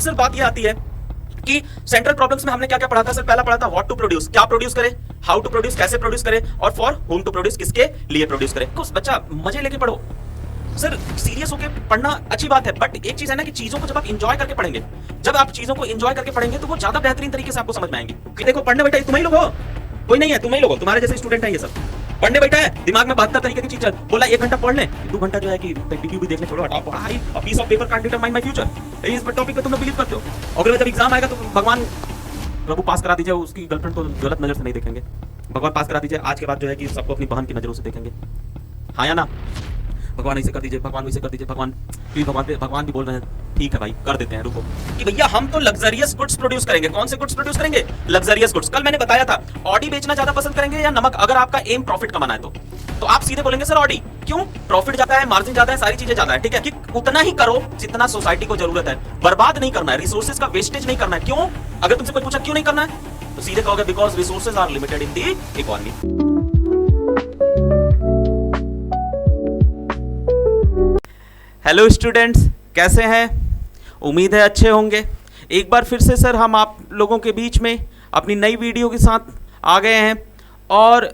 सिर्फ बात ये आती है कि सेंट्रल प्रॉब्लम्स में हमने क्या क्या पढ़ा था सर? पहला पढ़ा था व्हाट टू प्रोड्यूस, क्या प्रोड्यूस करे, हाउ टू प्रोड्यूस, कैसे प्रोड्यूस करे, और फॉर हुम टू प्रोड्यूस, किसके लिए प्रोड्यूस करे। कुछ बच्चा मजे लेके पढ़ो सर, सीरियस होके पढ़ना अच्छी बात है, बट एक चीज है ना कि चीजों को जब आप एंजॉय करके पढ़ेंगे, जब आप चीजों को एंजॉय करके पढ़ेंगे तो वो ज्यादा बेहतरीन तरीके से आपको समझ में आएंगे। देखो पढ़ने बैठा तुम ही लोग हो, कोई नहीं है, तुम ही लोग हो, तुम्हारे जैसे स्टूडेंट है ये सब। पढ़ने बैठा है, दिमाग में 72 तरीके की चीज चल, बोला 1 घंटा पढ़ ले, 2 घंटा जो है कि वीडियो भी देख ले, छोड़ो हटाओ, पढ़ाई a piece of paper can't determine my future, इस टॉपिक पे तुम लोग बिलीव करते हो। अगर जब एग्जाम आएगा तो भगवान प्रभु पास करा दीजिए, उसकी गर्लफ्रेंड को गलत नजर से नहीं देखेंगे, भगवान पास करा दीजिए, आज के बाद जो है कि सबको अपनी बहन की नजरों से देखेंगे, हाँ या ना? भगवान ऐसे कर दीजिए, भगवान वैसे कर दीजिए, भगवान प्लीज, भगवान भी बोल रहे हैं, ठीक है भाई कर देते हैं, रुको कि भैया हम तो लग्जरियस गुड्स प्रोड्यूस करेंगे। कौन से गुड्स प्रोड्यूस करेंगे? Luxurious goods. कल मैंने बताया था ऑडी बेचना ज्यादा पसंद करेंगे या नमक, अगर आपका एम प्रॉफिट कमाना है तो आप सीधे बोलेंगे सर ऑडी, क्यों? प्रॉफिट ज्यादा है, मार्जिन ज्यादा है, सारी चीजें ज्यादा है, ठीक है, कि उतना ही करो जितना सोसाइटी को जरूरत है, बर्बाद नहीं करना है, रिसोर्सेज का वेस्टेज नहीं करना है। क्यों? अगर तुमसे कोई पूछा क्यों नहीं करना है तो सीधे कहोगे because resources are limited in the economy. Hello students, कैसे हैं? उम्मीद है अच्छे होंगे। एक बार फिर से सर हम आप लोगों के बीच में अपनी नई वीडियो के साथ आ गए हैं और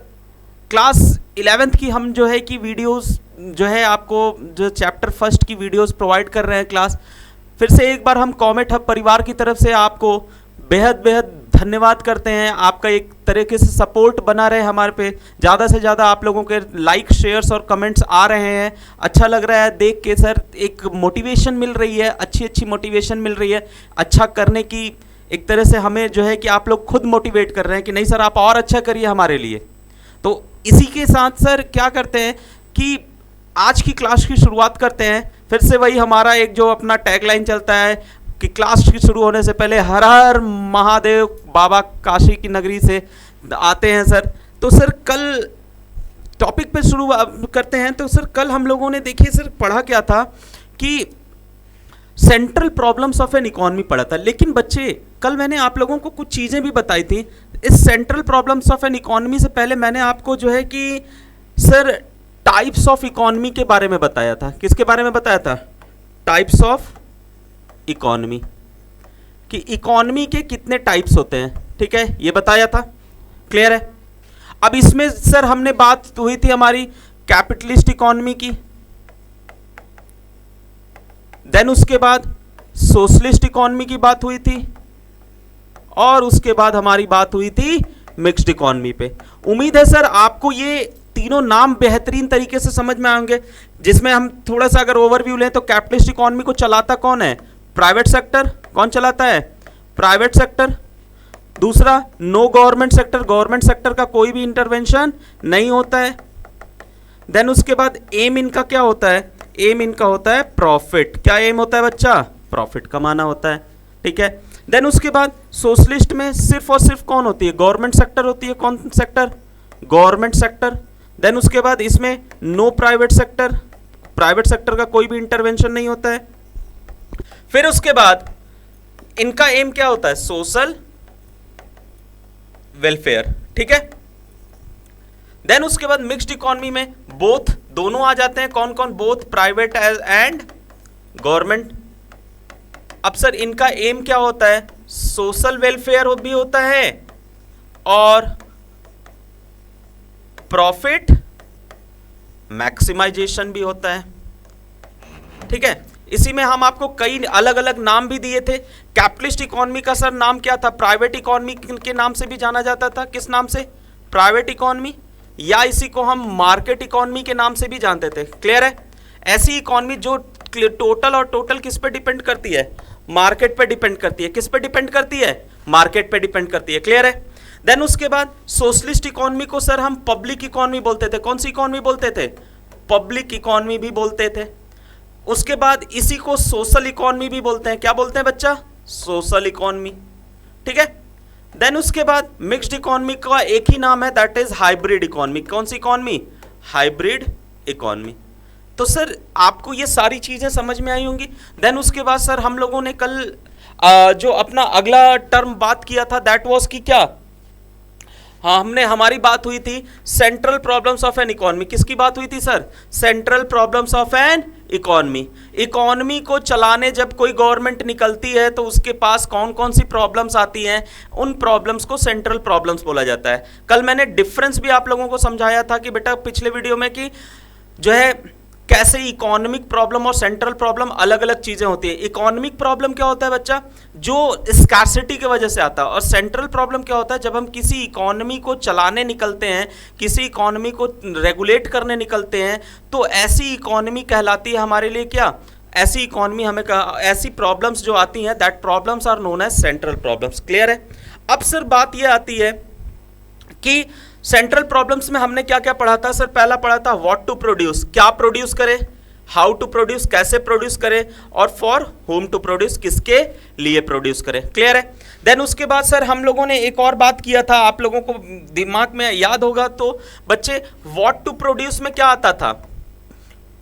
क्लास 11th की हम जो है कि वीडियोस जो है आपको जो चैप्टर फर्स्ट की वीडियोस प्रोवाइड कर रहे हैं क्लास। फिर से एक बार हम कॉमेट हब परिवार की तरफ से आपको बेहद धन्यवाद करते हैं। आपका एक तरीके से सपोर्ट बना रहे हमारे पे, ज़्यादा से ज़्यादा आप लोगों के लाइक शेयर्स और कमेंट्स आ रहे हैं, अच्छा लग रहा है देख के सर, एक मोटिवेशन मिल रही है, अच्छी मोटिवेशन मिल रही है अच्छा करने की। एक तरह से हमें जो है कि आप लोग खुद मोटिवेट कर रहे हैं कि नहीं सर आप और अच्छा करिए हमारे लिए। तो इसी के साथ सर क्या करते हैं कि आज की क्लास की शुरुआत करते हैं। फिर से वही हमारा एक जो अपना टैगलाइन चलता है कि क्लास की शुरू होने से पहले हर हर महादेव बाबा काशी की नगरी से आते हैं सर। तो सर कल टॉपिक पे शुरू करते हैं। तो सर कल हम लोगों ने देखिए सर पढ़ा क्या था कि central problems of an economy पढ़ा था, लेकिन बच्चे कल मैंने आप लोगों को कुछ चीज़ें भी बताई थी। इस central problems of an economy से पहले मैंने आपको जो है कि सर टाइप्स ऑफ इकोनॉमी के बारे में बताया था। किसके बारे में बताया था? टाइप्स ऑफ इकोनॉमी, कि इकोनॉमी के कितने टाइप्स होते हैं, ठीक है, ये बताया था। क्लियर है? अब इसमें सर हमने बात हुई थी हमारी कैपिटलिस्ट इकोनॉमी की, देन उसके बाद सोशलिस्ट इकोनॉमी की बात हुई थी, और उसके बाद हमारी बात हुई थी मिक्स्ड इकोनॉमी पे। उम्मीद है सर आपको ये तीनों नाम बेहतरीन तरीके से समझ में आएंगे। जिसमें हम थोड़ा सा अगर ओवरव्यू लें तो कैपिटलिस्ट इकोनॉमी को चलाता कौन है? Private sector. कौन चलाता है? Private sector. दूसरा no government sector, government sector का कोई भी इंटरवेंशन नहीं होता है। देन उसके बाद एम इनका क्या होता है? एम इनका होता है प्रॉफिट। क्या एम होता है बच्चा? प्रॉफिट कमाना होता है, ठीक है। देन उसके बाद सोशलिस्ट में सिर्फ और सिर्फ कौन होती है? गवर्नमेंट सेक्टर होती है। कौन सेक्टर? Government sector. देन उसके बाद इसमें no private sector, private sector का कोई भी इंटरवेंशन नहीं होता है। फिर उसके बाद इनका एम क्या होता है? सोशल वेलफेयर, ठीक है। देन उसके बाद मिक्स्ड इकोनॉमी में बोथ, दोनों आ जाते हैं। कौन कौन? Both private and government. अब सर इनका एम क्या होता है? सोशल वेलफेयर भी होता है और प्रॉफिट मैक्सिमाइजेशन भी होता है, ठीक है। इसी में हम आपको कई अलग अलग नाम भी दिए थे। कैपिटलिस्ट इकोनॉमी का सर नाम क्या था? प्राइवेट इकोनॉमी के नाम से भी जाना जाता था। किस नाम से? प्राइवेट इकोनॉमी, या इसी को हम मार्केट इकोनॉमी के नाम से भी जानते थे। क्लियर है? ऐसी इकोनॉमी जो टोटल, और टोटल किस पे डिपेंड करती है? मार्केट पे डिपेंड करती है। किस पे डिपेंड करती है? मार्केट पे डिपेंड करती है। क्लियर है? देन उसके बाद सोशलिस्ट इकोनॉमी को सर हम पब्लिक इकोनॉमी बोलते थे। कौन सी इकोनॉमी बोलते थे? पब्लिक इकोनॉमी भी बोलते थे। उसके बाद इसी को सोशल इकोनॉमी भी बोलते हैं। क्या बोलते हैं बच्चा? सोशल इकोनॉमी, ठीक है। देन उसके बाद मिक्स्ड इकोनॉमी का एक ही नाम है, दैट इज हाइब्रिड इकोनॉमी। कौन सी इकोनॉमी? Hybrid economy. तो सर आपको ये सारी चीजें समझ में आई होंगी। देन उसके बाद सर हम लोगों ने कल जो अपना अगला टर्म बात किया था, दैट वाज कि क्या? हाँ, हमारी बात हुई थी central problems of an economy. किसकी बात हुई थी sir? Central problems of an economy. Economy को चलाने जब कोई गवर्नमेंट निकलती है तो उसके पास कौन कौन सी प्रॉब्लम्स आती हैं, उन प्रॉब्लम्स को सेंट्रल प्रॉब्लम्स बोला जाता है। कल मैंने डिफरेंस भी आप लोगों को समझाया था कि बेटा पिछले वीडियो में कि जो है कैसे इकोनॉमिक प्रॉब्लम और सेंट्रल प्रॉब्लम अलग अलग चीजें होती है। इकोनॉमिक प्रॉब्लम क्या होता है बच्चा, जो स्कार्सिटी की वजह से आता है, और सेंट्रल प्रॉब्लम क्या होता है, जब हम किसी इकोनॉमी को चलाने निकलते हैं, किसी इकोनॉमी को रेगुलेट करने निकलते हैं, तो ऐसी इकोनॉमी कहलाती है हमारे लिए क्या, ऐसी इकोनॉमी हमें ऐसी प्रॉब्लम्स जो आती हैं, that problems are known as central problems. Clear है। अब सर बात यह आती है कि सेंट्रल प्रॉब्लम्स में हमने क्या क्या पढ़ा था सर। पहला पढ़ा था व्हाट टू प्रोड्यूस, क्या प्रोड्यूस करें, हाउ टू प्रोड्यूस, कैसे प्रोड्यूस करें, और फॉर होम टू प्रोड्यूस, किसके लिए प्रोड्यूस करें। क्लियर है। देन उसके बाद सर हम लोगों ने एक और बात किया था, आप लोगों को दिमाग में याद होगा तो बच्चे, व्हाट टू प्रोड्यूस में क्या आता था,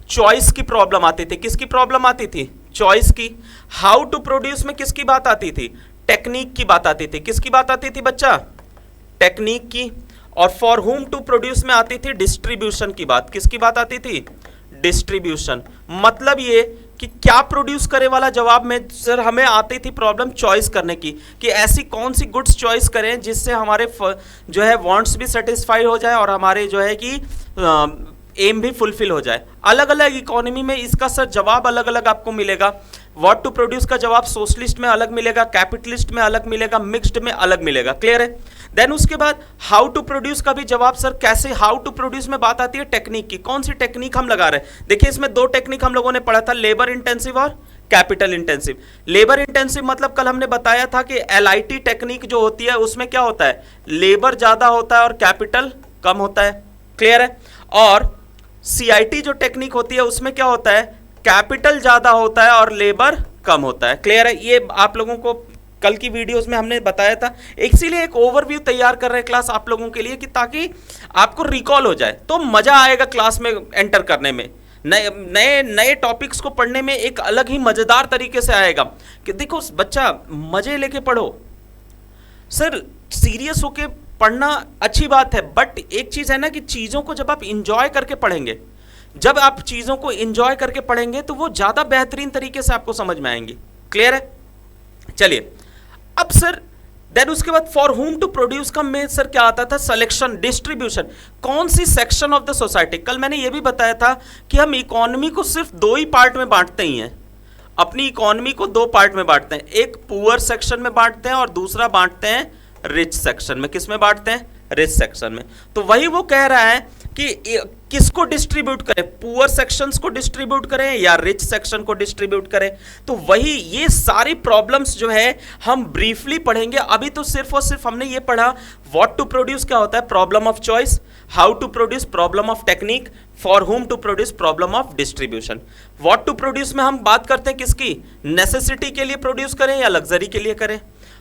चॉइस की प्रॉब्लम आती थी। किसकी प्रॉब्लम आती थी, चॉइस की। हाउ टू प्रोड्यूस में किसकी बात आती थी, टेक्निक की बात आती थी। किसकी बात आती थी बच्चा, टेक्निक की। और फॉर होम टू प्रोड्यूस में आती थी डिस्ट्रीब्यूशन की बात। किसकी बात आती थी, डिस्ट्रीब्यूशन। मतलब ये कि क्या प्रोड्यूस करे वाला जवाब में सर हमें आती थी प्रॉब्लम चॉइस करने की, कि ऐसी कौन सी गुड्स चॉइस करें जिससे हमारे जो है वांट्स भी सेटिस्फाई हो जाए और हमारे जो है कि एम भी फुलफिल हो जाए। अलग अलग इकोनॉमी में इसका सर जवाब अलग अलग आपको मिलेगा। व्हाट टू प्रोड्यूस का जवाब सोशलिस्ट में अलग मिलेगा, कैपिटलिस्ट में अलग मिलेगा, मिक्स्ड में अलग मिलेगा। क्लियर है। देन उसके बाद हाउ टू प्रोड्यूस का भी जवाब सर कैसे, हाउ टू प्रोड्यूस में बात आती है टेक्निक की, कौन सी टेक्निक हम लगा रहे हैं। देखिए इसमें दो टेक्निक हम लोगों ने पढ़ा था, लेबर इंटेंसिव और कैपिटल इंटेंसिव। लेबर इंटेंसिव मतलब कल हमने बताया था कि LIT टेक्निक जो होती है उसमें क्या होता है, लेबर ज्यादा होता है और कैपिटल कम होता है। क्लियर है। और CIT जो टेक्निक होती है उसमें क्या होता है, कैपिटल ज्यादा होता है और लेबर कम होता है। क्लियर है। ये आप लोगों को कल की वीडियोस में हमने बताया था, इसीलिए एक ओवरव्यू तैयार कर रहे हैं क्लास आप लोगों के लिए कि ताकि आपको रिकॉल हो जाए, तो मजा आएगा क्लास में एंटर करने में, नए नए नए टॉपिक्स को पढ़ने में एक अलग ही मजेदार तरीके से आएगा। कि देखो बच्चा मजे लेके पढ़ो सर, सीरियस होके पढ़ना अच्छी बात है, बट एक चीज है ना कि चीजों को जब आप इंजॉय करके पढ़ेंगे, जब आप चीजों को इंजॉय करके पढ़ेंगे तो वो ज्यादा बेहतरीन तरीके से आपको समझ में आएंगी। क्लियर है। चलिए अब सर देन उसके बाद फॉर होम टू प्रोड्यूस का में सर क्या आता था, सिलेक्शन, डिस्ट्रीब्यूशन, कौन सी सेक्शन ऑफ द सोसाइटी। कल मैंने ये भी बताया था कि हम इकोनॉमी को सिर्फ दो ही पार्ट में बांटते ही हैं, अपनी इकोनॉमी को दो पार्ट में बांटते हैं, एक पुअर सेक्शन में बांटते हैं और दूसरा बांटते हैं रिच सेक्शन में। किस में बांटते हैं, रिच सेक्शन में। तो वही वो कह रहा है कि किसको डिस्ट्रीब्यूट करें, पुअर सेक्शंस को डिस्ट्रीब्यूट करें या रिच सेक्शन को डिस्ट्रीब्यूट करें। तो वही ये सारी प्रॉब्लम्स जो है हम ब्रीफली पढ़ेंगे। अभी तो सिर्फ और सिर्फ हमने ये पढ़ा व्हाट टू प्रोड्यूस क्या होता है, problem of choice, how to produce problem of technique, for whom to produce problem of distribution. What to produce में हम बात करते हैं किसकी, नेसेसिटी के लिए प्रोड्यूस करें या लग्जरी के लिए करें।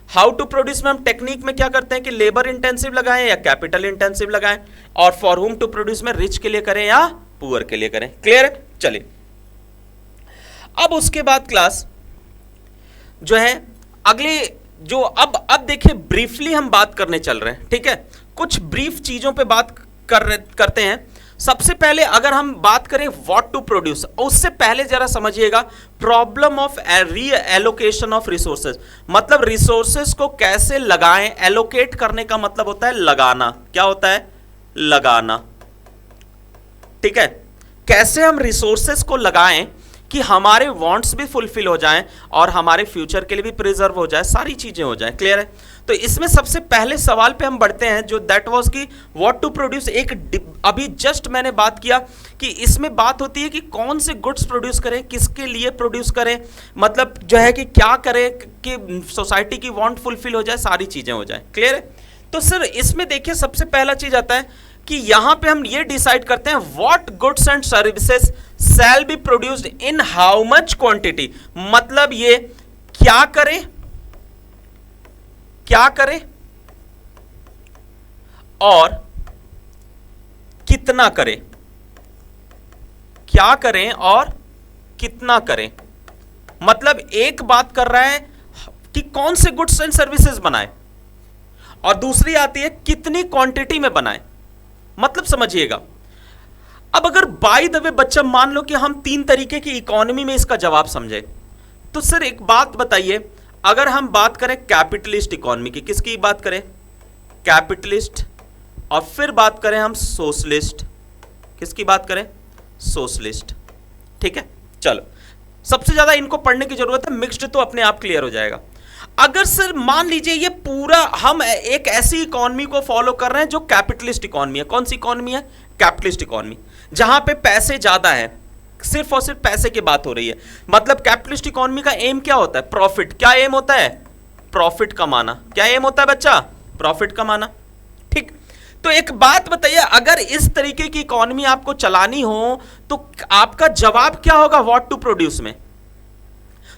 हाउ टू प्रोड्यूस में हम टेक्निक में क्या करते हैं कि लेबर इंटेंसिव लगाएं या कैपिटल इंटेंसिव लगाएं, और फॉर होम टू प्रोड्यूस में रिच के लिए करें या पुअर के लिए करें। क्लियर है। चलिए अब उसके बाद क्लास जो है अगले जो अब देखिए ब्रीफली हम बात करने चल रहे हैं। ठीक है, कुछ ब्रीफ चीजों पे बात करते हैं। सबसे पहले अगर हम बात करें व्हाट टू प्रोड्यूस, उससे पहले जरा समझिएगा problem of reallocation of resources, मतलब रिसोर्सेज को कैसे लगाएं। एलोकेट करने का मतलब होता है लगाना। क्या होता है, लगाना। ठीक है, कैसे हम रिसोर्सेज को लगाएं कि हमारे वांट्स भी फुलफिल हो जाएं और हमारे फ्यूचर के लिए भी प्रिजर्व हो जाए, सारी चीजें हो जाएं। क्लियर है। तो इसमें सबसे पहले सवाल पे हम बढ़ते हैं जो दैट वाज कि व्हाट टू प्रोड्यूस। एक अभी जस्ट मैंने बात किया कि इसमें बात होती है कि कौन से गुड्स प्रोड्यूस करें, किसके लिए प्रोड्यूस करें, मतलब जो है कि क्या करें कि सोसाइटी की वांट फुलफिल हो जाए, सारी चीजें हो जाए। क्लियर है। तो सर इसमें देखिए सबसे पहला चीज आता है कि यहां पे हम ये डिसाइड करते हैं what goods and services shall be produced in how much quantity. मतलब ये क्या करें, क्या करें और कितना करें, क्या करें और कितना करें। मतलब एक बात कर रहा है कि कौन से गुड्स एंड सर्विसेज बनाए, और दूसरी आती है कितनी क्वांटिटी में बनाए। मतलब समझिएगा अब अगर बाय द वे बच्चा मान लो कि हम 3 तरीके की इकोनॉमी में इसका जवाब समझे, तो सर एक बात बताइए, अगर हम बात करें कैपिटलिस्ट इकोनॉमी की, किसकी बात करें? कैपिटलिस्ट। और फिर बात करें हम सोशलिस्ट, किसकी बात करें? सोशलिस्ट। ठीक है, चलो सबसे ज्यादा इनको पढ़ने की जरूरत है, मिक्स्ड तो अपने आप क्लियर हो जाएगा। अगर सर मान लीजिए ये पूरा हम एक ऐसी इकोनॉमी को फॉलो कर रहे हैं जो कैपिटलिस्ट इकोनॉमी है। कौन सी इकोनॉमी है? कैपिटलिस्ट इकोनॉमी, जहां पे पैसे ज्यादा है, सिर्फ और सिर्फ पैसे की बात हो रही है। मतलब कैपिटलिस्ट इकोनॉमी का एम क्या होता है? प्रॉफिट। क्या एम होता है? प्रॉफिट कमाना। क्या एम होता है बच्चा? प्रॉफिट कमाना। ठीक, तो एक बात बताइए, अगर इस तरीके की इकोनॉमी आपको चलानी हो तो आपका जवाब क्या होगा व्हाट टू प्रोड्यूस में?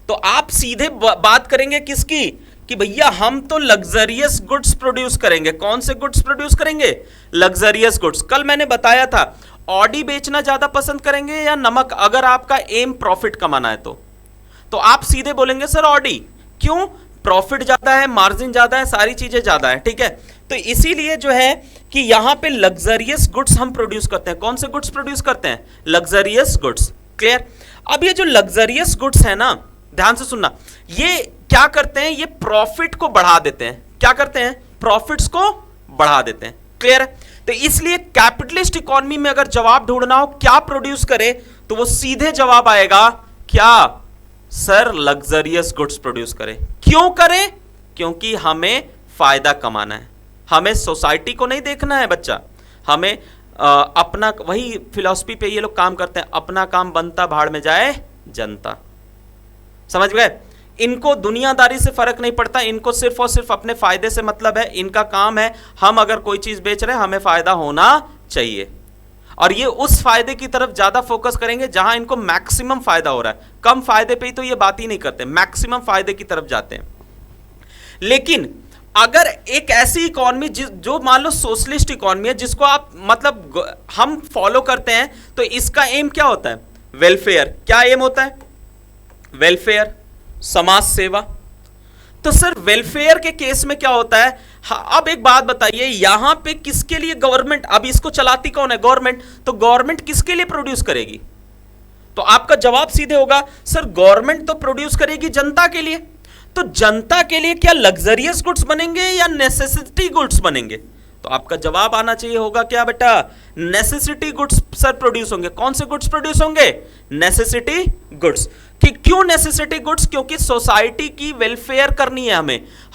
तो आप सीधे बात करेंगे किसकी? कि भैया हम तो लग्जरियस गुड्स प्रोड्यूस करेंगे। कौन से गुड्स प्रोड्यूस करेंगे? Luxurious goods. कल मैंने बताया था, ऑडी बेचना ज्यादा पसंद करेंगे या नमक, अगर आपका एम प्रॉफिट कमाना है तो आप सीधे बोलेंगे सर ऑडी। क्यों? प्रॉफिट ज्यादा है, मार्जिन ज्यादा है, सारी चीजें ज्यादा है। ठीक है, तो इसीलिए जो है कि यहां पे लग्जरियस गुड्स हम प्रोड्यूस करते हैं। कौन से गुड्स प्रोड्यूस करते हैं? Luxurious goods. क्लियर? अब ये जो लग्जरियस गुड्स है ना, ध्यान से सुनना, ये क्या करते हैं? ये प्रॉफिट को बढ़ा देते हैं। क्या करते हैं? प्रॉफिट्स को बढ़ा देते हैं। क्लियर है? तो इसलिए कैपिटलिस्ट इकोनॉमी में अगर जवाब ढूंढना हो क्या प्रोड्यूस करे, तो वो सीधे जवाब आएगा क्या? सर लग्जरियस गुड्स प्रोड्यूस करे। क्यों करे? क्योंकि हमें फायदा कमाना है, हमें सोसाइटी को नहीं देखना है बच्चा, हमें अपना, वही फिलॉसफी पे ये लोग काम करते हैं, अपना काम बनता भाड़ में जाए जनता। समझ गए? इनको दुनियादारी से फर्क नहीं पड़ता, इनको सिर्फ और सिर्फ अपने फायदे से मतलब है। इनका काम है, हम अगर कोई चीज बेच रहे हैं हमें फायदा होना चाहिए, और ये उस फायदे की तरफ ज्यादा फोकस करेंगे जहां इनको मैक्सिमम फायदा हो रहा है। कम फायदे पे ही तो ये बात ही नहीं करते, मैक्सिमम फायदे की तरफ जाते हैं। लेकिन अगर एक ऐसी इकोनॉमी जो मान लो सोशलिस्ट इकोनॉमी है, जिसको आप मतलब हम फॉलो करते हैं, तो इसका एम क्या होता है? वेलफेयर। क्या एम होता है? वेलफेयर, समाज सेवा। तो सर वेलफेयर के केस में क्या होता है? अब एक बात बताइए, यहां पे किसके लिए गवर्नमेंट, अब इसको चलाती कौन है? गवर्नमेंट। तो गवर्नमेंट किसके लिए प्रोड्यूस करेगी? तो आपका जवाब सीधे होगा सर गवर्नमेंट तो प्रोड्यूस करेगी जनता के लिए। तो जनता के लिए क्या लग्जरियस गुड्स बनेंगे या नेसेसिटी गुड्स बनेंगे? तो आपका जवाब आना चाहिए होगा क्या बेटा? नेसेसिटी गुड्स सर प्रोड्यूस होंगे। कौन से गुड्स प्रोड्यूस होंगे? Necessity goods. कि क्यों नेसेसिटी गुड्स? क्योंकि सोसाइटी की वेलफेयर करनी है,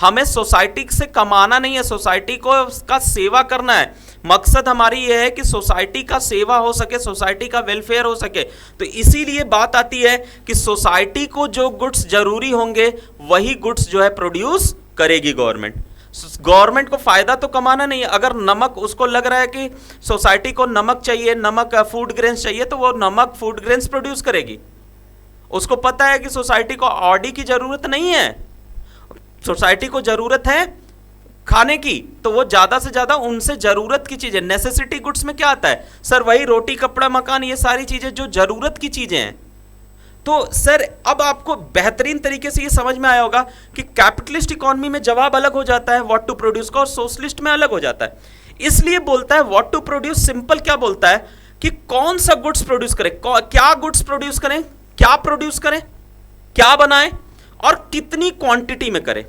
हमें सोसाइटी से कमाना नहीं है, सोसाइटी को का सेवा करना है। मकसद हमारी यह है कि सोसाइटी का सेवा हो सके, सोसाइटी का वेलफेयर हो सके। तो इसीलिए बात आती है कि सोसाइटी को जो गुड्स जरूरी होंगे वही गुड्स जो है प्रोड्यूस करेगी गवर्नमेंट। गवर्नमेंट को फायदा तो कमाना नहीं है। अगर नमक, उसको लग रहा है कि सोसाइटी को नमक चाहिए, नमक फूड ग्रेन्स चाहिए, तो वो नमक फूड ग्रेन्स प्रोड्यूस करेगी। उसको पता है कि सोसाइटी को ऑडी की जरूरत नहीं है, सोसाइटी को जरूरत है खाने की, तो वो ज्यादा से ज्यादा उनसे जरूरत की चीजें, नेसेसिटी गुड्स में क्या आता है सर? वही रोटी कपड़ा मकान, ये सारी चीजें जो जरूरत की चीजें हैं। तो सर अब आपको बेहतरीन तरीके से ये समझ में आया होगा कि कैपिटलिस्ट इकोनॉमी में जवाब अलग हो जाता है व्हाट टू प्रोड्यूस का, और सोशलिस्ट में अलग हो जाता है। इसलिए बोलता है व्हाट टू प्रोड्यूस, सिंपल क्या बोलता है कि कौन सा गुड्स प्रोड्यूस करें, क्या गुड्स प्रोड्यूस करें, क्या प्रोड्यूस करें, क्या बनाएं और कितनी क्वांटिटी में करें।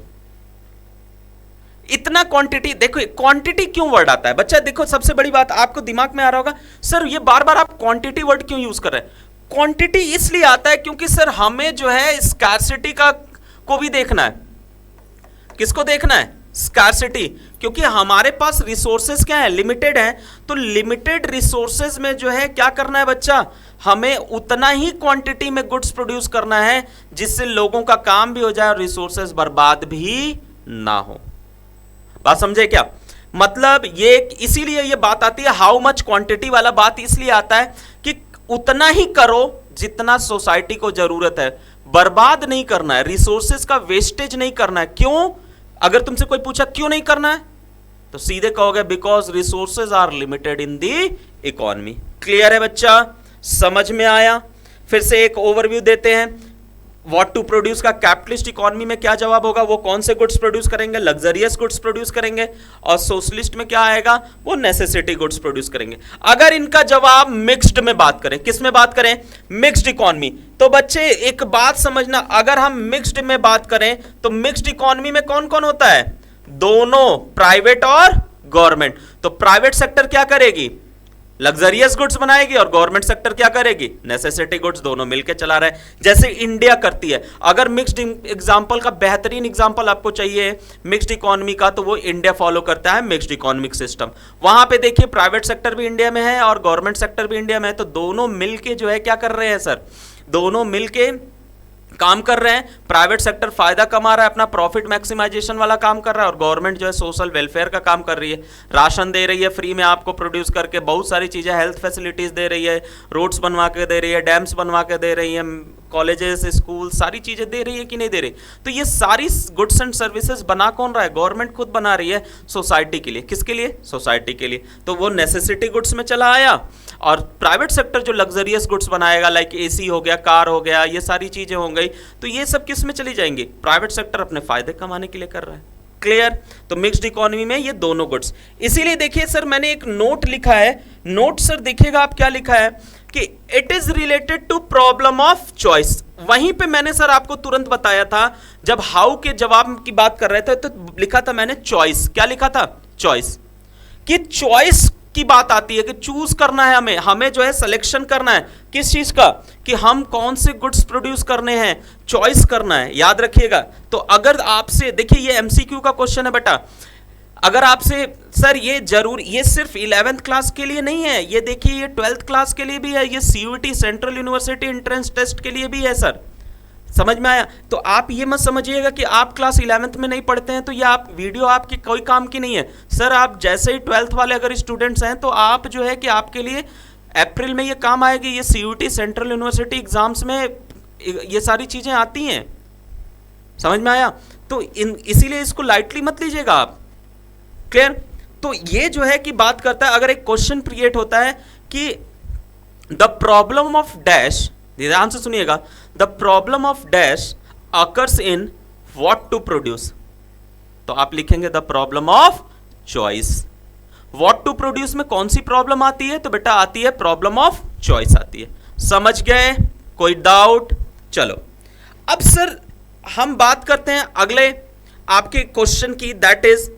इतना क्वांटिटी, देखो क्वांटिटी क्यों वर्ड आता है बच्चा? देखो सबसे बड़ी बात आपको दिमाग में आ रहा होगा, सर ये बार बार आप क्वांटिटी वर्ड क्यों यूज कर रहे हैं? क्वांटिटी इसलिए आता है क्योंकि सर हमें जो है स्कार्सिटी को भी देखना है। किसको देखना है? स्कार्सिटी। क्योंकि हमारे पास रिसोर्सेज क्या है? लिमिटेड है। तो लिमिटेड रिसोर्सेज में जो है क्या करना है बच्चा? हमें उतना ही क्वांटिटी में गुड्स प्रोड्यूस करना है जिससे लोगों का काम भी हो जाए और रिसोर्सेज बर्बाद भी ना हो। बात समझे क्या? मतलब ये इसीलिए ये बात आती है, हाउ मच क्वांटिटी वाला बात इसलिए आता है कि उतना ही करो जितना सोसाइटी को जरूरत है, बर्बाद नहीं करना है, रिसोर्सेज का वेस्टेज नहीं करना है। क्यों? अगर तुमसे कोई पूछा क्यों नहीं करना है, तो सीधे कहोगे because resources are limited in the economy. Clear है बच्चा? समझ में आया? फिर से एक ओवरव्यू देते हैं। व्हाट टू प्रोड्यूस का कैपिटलिस्ट इकोनॉमी में क्या जवाब होगा, वो कौन से गुड्स प्रोड्यूस करेंगे, लग्जरियस गुड्स प्रोड्यूस करेंगे, और सोशलिस्ट में क्या आएगा, वो नेसेसिटी गुड्स प्रोड्यूस करेंगे। अगर इनका जवाब मिक्स्ड में बात करें, किस में बात करें, मिक्स्ड इकोनॉमी, तो बच्चे एक बात समझना, अगर हम मिक्स्ड में बात करें तो मिक्स्ड इकोनॉमी में कौन कौन होता है, दोनों, प्राइवेट और गवर्नमेंट। तो प्राइवेट सेक्टर क्या करेगी, लग्जरियस गुड्स बनाएगी, और गवर्नमेंट सेक्टर क्या करेगी, नेसेसिटी गुड्स, दोनों मिलकर चला रहा है, जैसे इंडिया करती है। अगर मिक्स्ड एग्जांपल का बेहतरीन एग्जांपल आपको चाहिए मिक्स्ड इकोनॉमी का, तो वो इंडिया फॉलो करता है मिक्स्ड इकोनॉमिक सिस्टम। वहां पे देखिए प्राइवेट सेक्टर भी इंडिया में है और गवर्नमेंट सेक्टर भी इंडिया में है, तो दोनों मिलके जो है क्या कर रहे हैं सर, दोनों मिलके काम कर रहे हैं। प्राइवेट सेक्टर फायदा कमा रहा है, अपना प्रॉफिट मैक्सिमाइजेशन वाला काम कर रहा है, और गवर्नमेंट जो है सोशल वेलफेयर का काम कर रही है, राशन दे रही है फ्री में आपको प्रोड्यूस करके, बहुत सारी चीजें, हेल्थ फैसिलिटीज दे रही है, रोड्स बनवा के दे रही है, डैम्स बनवा के दे रही है, कॉलेजेस, स्कूल, सारी चीजें दे रही है कि नहीं दे रही। तो ये सारी गुड्स एंड सर्विसेज बना कौन रहा है, गवर्नमेंट खुद बना रही है सोसाइटी के लिए। किसके लिए, सोसाइटी के लिए। तो वो नेसेसिटी गुड्स में चला आया, और प्राइवेट सेक्टर जो लग्जरियस गुड्स बनाएगा, लाइक एसी हो गया, कार हो गया, ये सारी चीजें हो गई, तो ये सब किस में चली जाएंगी, प्राइवेट सेक्टर अपने फायदे कमाने के लिए कर रहा है। क्लियर। तो मिक्स्ड इकोनॉमी में ये दोनों गुड्स। इसीलिए देखिए सर मैंने एक नोट लिखा है, नोट सर देखिएगा आप क्या लिखा है कि it is related to problem of choice. वहीं पे मैंने सर आपको तुरंत बताया था, जब हाउ के जवाब की बात कर रहे थे तो लिखा था मैंने चॉइस। क्या लिखा था, चॉइस। कि चॉइस की बात आती है कि चूज करना है हमें, हमें जो है सिलेक्शन करना है किस चीज का, कि हम कौन से गुड्स प्रोड्यूस करने हैं, चॉइस करना है, याद रखिएगा। तो अगर आपसे देखिए ये एमसीक्यू का क्वेश्चन है बेटा, अगर आपसे सर ये जरूर, ये सिर्फ 11th क्लास के लिए नहीं है, ये देखिए ये 12th क्लास के लिए भी है, ये CUET central university entrance test के लिए भी है सर। समझ में आया। तो आप ये मत समझिएगा कि आप क्लास 11th में नहीं पढ़ते हैं तो ये आप वीडियो आपकी कोई काम की नहीं है सर। आप जैसे ही 12th वाले अगर स्टूडेंट्स हैं तो आप जो है कि आपके लिए अप्रैल में ये काम आएगी, ये सीयूईटी सेंट्रल यूनिवर्सिटी एग्जाम्स में ये सारी चीजें आती हैं। समझ में आया। तो इसीलिए इसको लाइटली मत लीजिएगा आप। क्लियर। तो ये जो है कि बात करता है, अगर एक क्वेश्चन क्रिएट होता है कि द प्रॉब्लम ऑफ डैश, ध्यान से सुनिएगा, the problem of dash occurs in what to produce, तो आप लिखेंगे the problem of choice. What to produce में कौन सी प्रॉब्लम आती है, तो बेटा आती है प्रॉब्लम ऑफ चॉइस आती है। समझ गए, कोई डाउट। चलो अब सर हम बात करते हैं अगले आपके क्वेश्चन की, दैट इज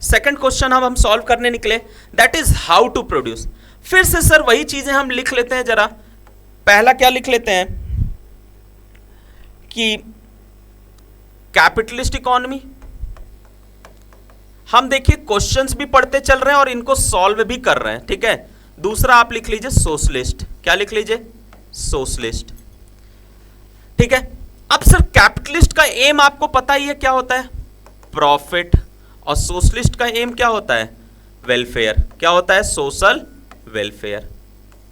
सेकंड क्वेश्चन हम सॉल्व करने निकले, that is how to produce. फिर से सर वही चीजें हम लिख लेते हैं जरा। पहला क्या लिख लेते हैं कि कैपिटलिस्ट इकोनॉमी, हम देखिए क्वेश्चंस भी पढ़ते चल रहे हैं और इनको सॉल्व भी कर रहे हैं, ठीक है। दूसरा आप लिख लीजिए सोशलिस्ट। क्या लिख लीजिए, सोशलिस्ट, ठीक है। अब सर कैपिटलिस्ट का एम आपको पता ही है क्या होता है, प्रॉफिट, और सोशलिस्ट का एम क्या होता है, वेलफेयर। क्या होता है, सोशल वेलफेयर,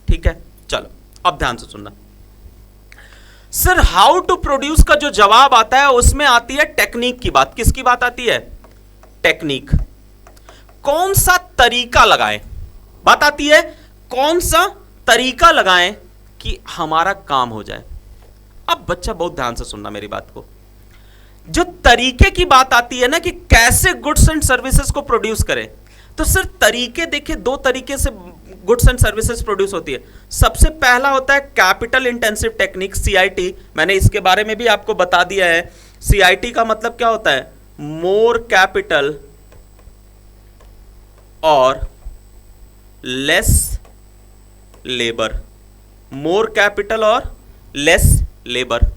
ठीक है। चलो अब ध्यान से सुनना सर, हाउ टू प्रोड्यूस का जो जवाब आता है उसमें आती है टेक्निक की बात। किसकी बात आती है, टेक्निक। कौन सा तरीका लगाएं, बात आती है कौन सा तरीका लगाएं कि हमारा काम हो जाए। अब बच्चा बहुत ध्यान से सुनना मेरी बात को, जो तरीके की बात आती है ना कि कैसे गुड्स एंड सर्विसेज को प्रोड्यूस करें, तो सर तरीके देखिए, दो तरीके से गुड्स एंड सर्विसेज प्रोड्यूस होती है। सबसे पहला होता है कैपिटल इंटेंसिव टेक्निक, सीआईटी। मैंने इसके बारे में भी आपको बता दिया है। सीआईटी का मतलब क्या होता है, मोर कैपिटल और लेस लेबर, मोर कैपिटल और लेस लेबर।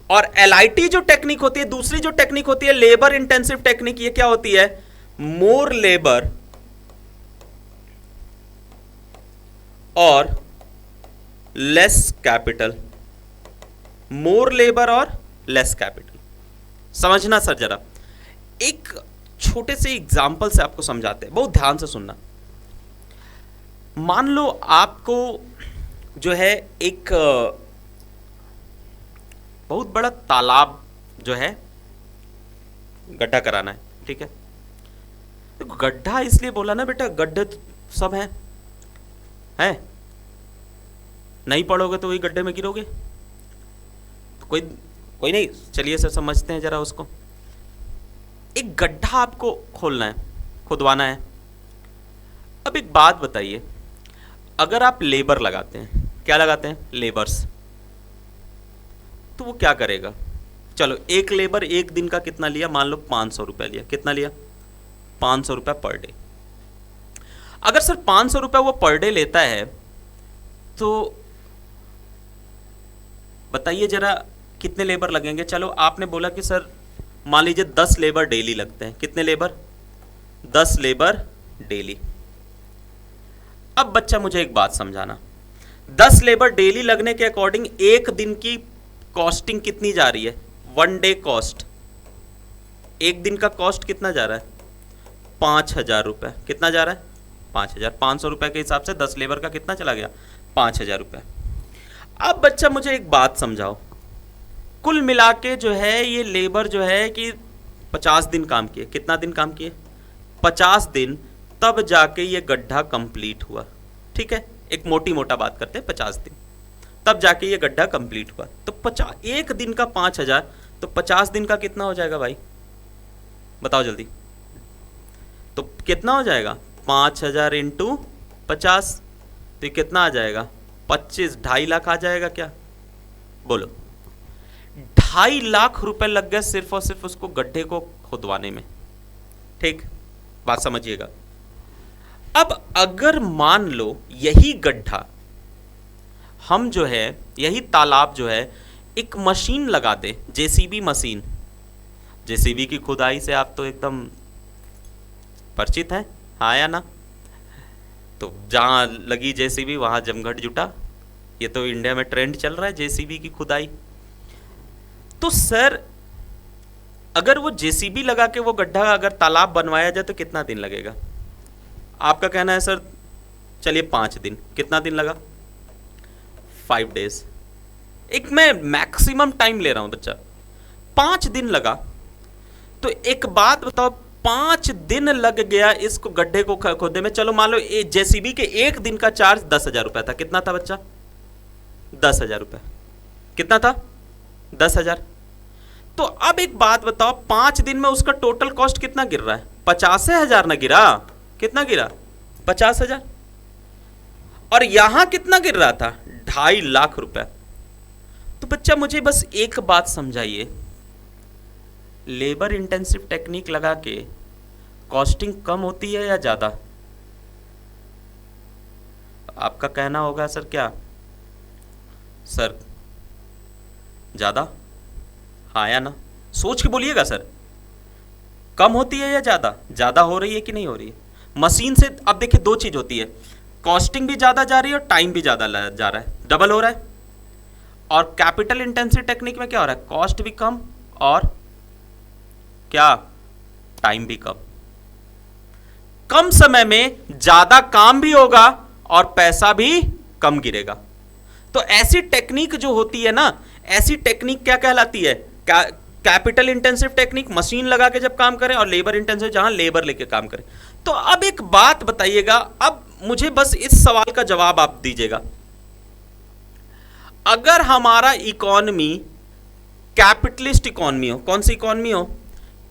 और एलआईटी जो टेक्निक होती है, दूसरी जो टेक्निक होती है लेबर इंटेंसिव टेक्निक, ये क्या होती है, मोर लेबर और लेस कैपिटल, मोर लेबर और लेस कैपिटल। समझना सर जरा, एक छोटे से एग्जाम्पल से आपको समझाते हैं, बहुत ध्यान से सुनना। मान लो आपको जो है एक बहुत बड़ा तालाब जो है गड्ढा कराना है, ठीक है। तो गड्ढा इसलिए बोला ना बेटा, गड्ढे सब हैं, नहीं पढ़ोगे तो वही गड्ढे में गिरोगे। तो कोई नहीं, चलिए सर समझते हैं जरा उसको। एक गड्ढा आपको खोलना है, खुदवाना है। अब एक बात बताइए, अगर आप लेबर लगाते हैं, क्या लगाते हैं, लेबर्स, तो वो क्या करेगा? चलो एक लेबर एक दिन का कितना लिया, मान लो 500 रुपये लिया। कितना लिया? 500 रुपये पर डे। अगर सर 500 रुपये वो पर डे लेता है तो बताइए जरा कितने लेबर लगेंगे। चलो आपने बोला कि सर मान लीजिए 10 लेबर डेली लगते हैं। कितने लेबर? 10 labour daily. अब बच्चा मुझे एक बात समझाना, 10 लेबर डेली लगने के अकॉर्डिंग एक दिन की कॉस्टिंग कितनी जा रही है? 1 डे कॉस्ट, एक दिन का कॉस्ट कितना जा रहा है? 5,000 रुपये। कितना जा रहा है? 5,000। 500 रुपये के हिसाब से 10 लेबर का कितना चला गया? 5,000 रुपये। अब बच्चा मुझे एक बात समझाओ, कुल मिला के जो है ये लेबर जो है कि 50 दिन काम किए। कितना दिन काम किए? 50 दिन, तब जाके ये गड्ढा कंप्लीट हुआ। ठीक है, एक मोटी मोटा बात करते हैं, 50 दिन, तब जाके ये गड्ढा कंप्लीट हुआ। तो 50, एक दिन का 5,000, तो 50 दिन का कितना हो जाएगा भाई? बताओ जल्दी। तो कितना हो जाएगा? 5,000 इंटू 50, तो ये कितना आ जाएगा? 25, 2.5 लाख आ जाएगा क्या? बोलो, 2.5 लाख रुपए लग गए सिर्फ और सिर्फ उसको गड्ढे को खुदवाने में। ठीक, बात समझिएगा। अब अगर मान लो यही गड्ढा हम जो है, यही तालाब जो है, एक मशीन लगा दे, जेसीबी मशीन। जेसीबी की खुदाई से आप तो एकदम परिचित हैं, हाँ या ना? तो जहाँ लगी जेसीबी वहाँ जमघट जुटा। ये तो इंडिया में ट्रेंड चल रहा है जेसीबी की खुदाई। तो सर अगर वो जेसीबी लगा के वो गड्ढा अगर तालाब बनवाया जाए तो कितना दिन लगेगा? आपका कहना है सर चलिए 5 दिन। कितना दिन लगा? 5 डेज। एक मैं मैक्सिमम टाइम ले रहा हूं बच्चा, 5 दिन लगा। तो एक बात बताओ, 5 दिन लग गया इसको गड्ढे को खोदने में। चलो मान लो जेसीबी के एक दिन का चार्ज 10,000 रुपया था। कितना था बच्चा? 10,000 रुपया। कितना था? 10,000। तो अब एक बात बताओ, 5 दिन में उसका टोटल कॉस्ट कितना गिर रहा है? 50,000 ना गिरा? कितना गिरा? 50,000। और यहां कितना गिर रहा था? 2.5 लाख रुपया। तो बच्चा मुझे बस एक बात समझाइए, लेबर इंटेंसिव टेक्निक लगा के कॉस्टिंग कम होती है या ज़्यादा? आपका कहना होगा सर क्या? सर ज़्यादा, हाँ या ना? सोच के बोलिएगा सर, कम होती है या ज़्यादा? ज़्यादा हो रही है कि नहीं हो रही है? मशीन से अब देखिए 2 चीज़ होती है, कॉस्टिंग भी ज़्यादा जा रही है और टाइम भी ज़्यादा जा रहा है, डबल हो रहा है। और कैपिटल इंटेंसिव टेक्निक में क्या हो रहा है? कॉस्ट भी कम और क्या? टाइम भी कम। कम समय में ज़्यादा काम भी होगा और पैसा भी कम गिरेगा। तो ऐसी टेक्निक जो होती है ना, ऐसी टेक्निक क्या कहलाती है? कैपिटल इंटेंसिव टेक्निक, मशीन लगा के जब काम करें, और लेबर इंटेंसिव जहां लेबर लेके काम करें। तो अब एक बात बताइएगा, अब मुझे बस इस सवाल का जवाब आप दीजिएगा, अगर हमारा इकोनॉमी कैपिटलिस्ट इकोनॉमी हो, कौन सी इकोनॉमी हो?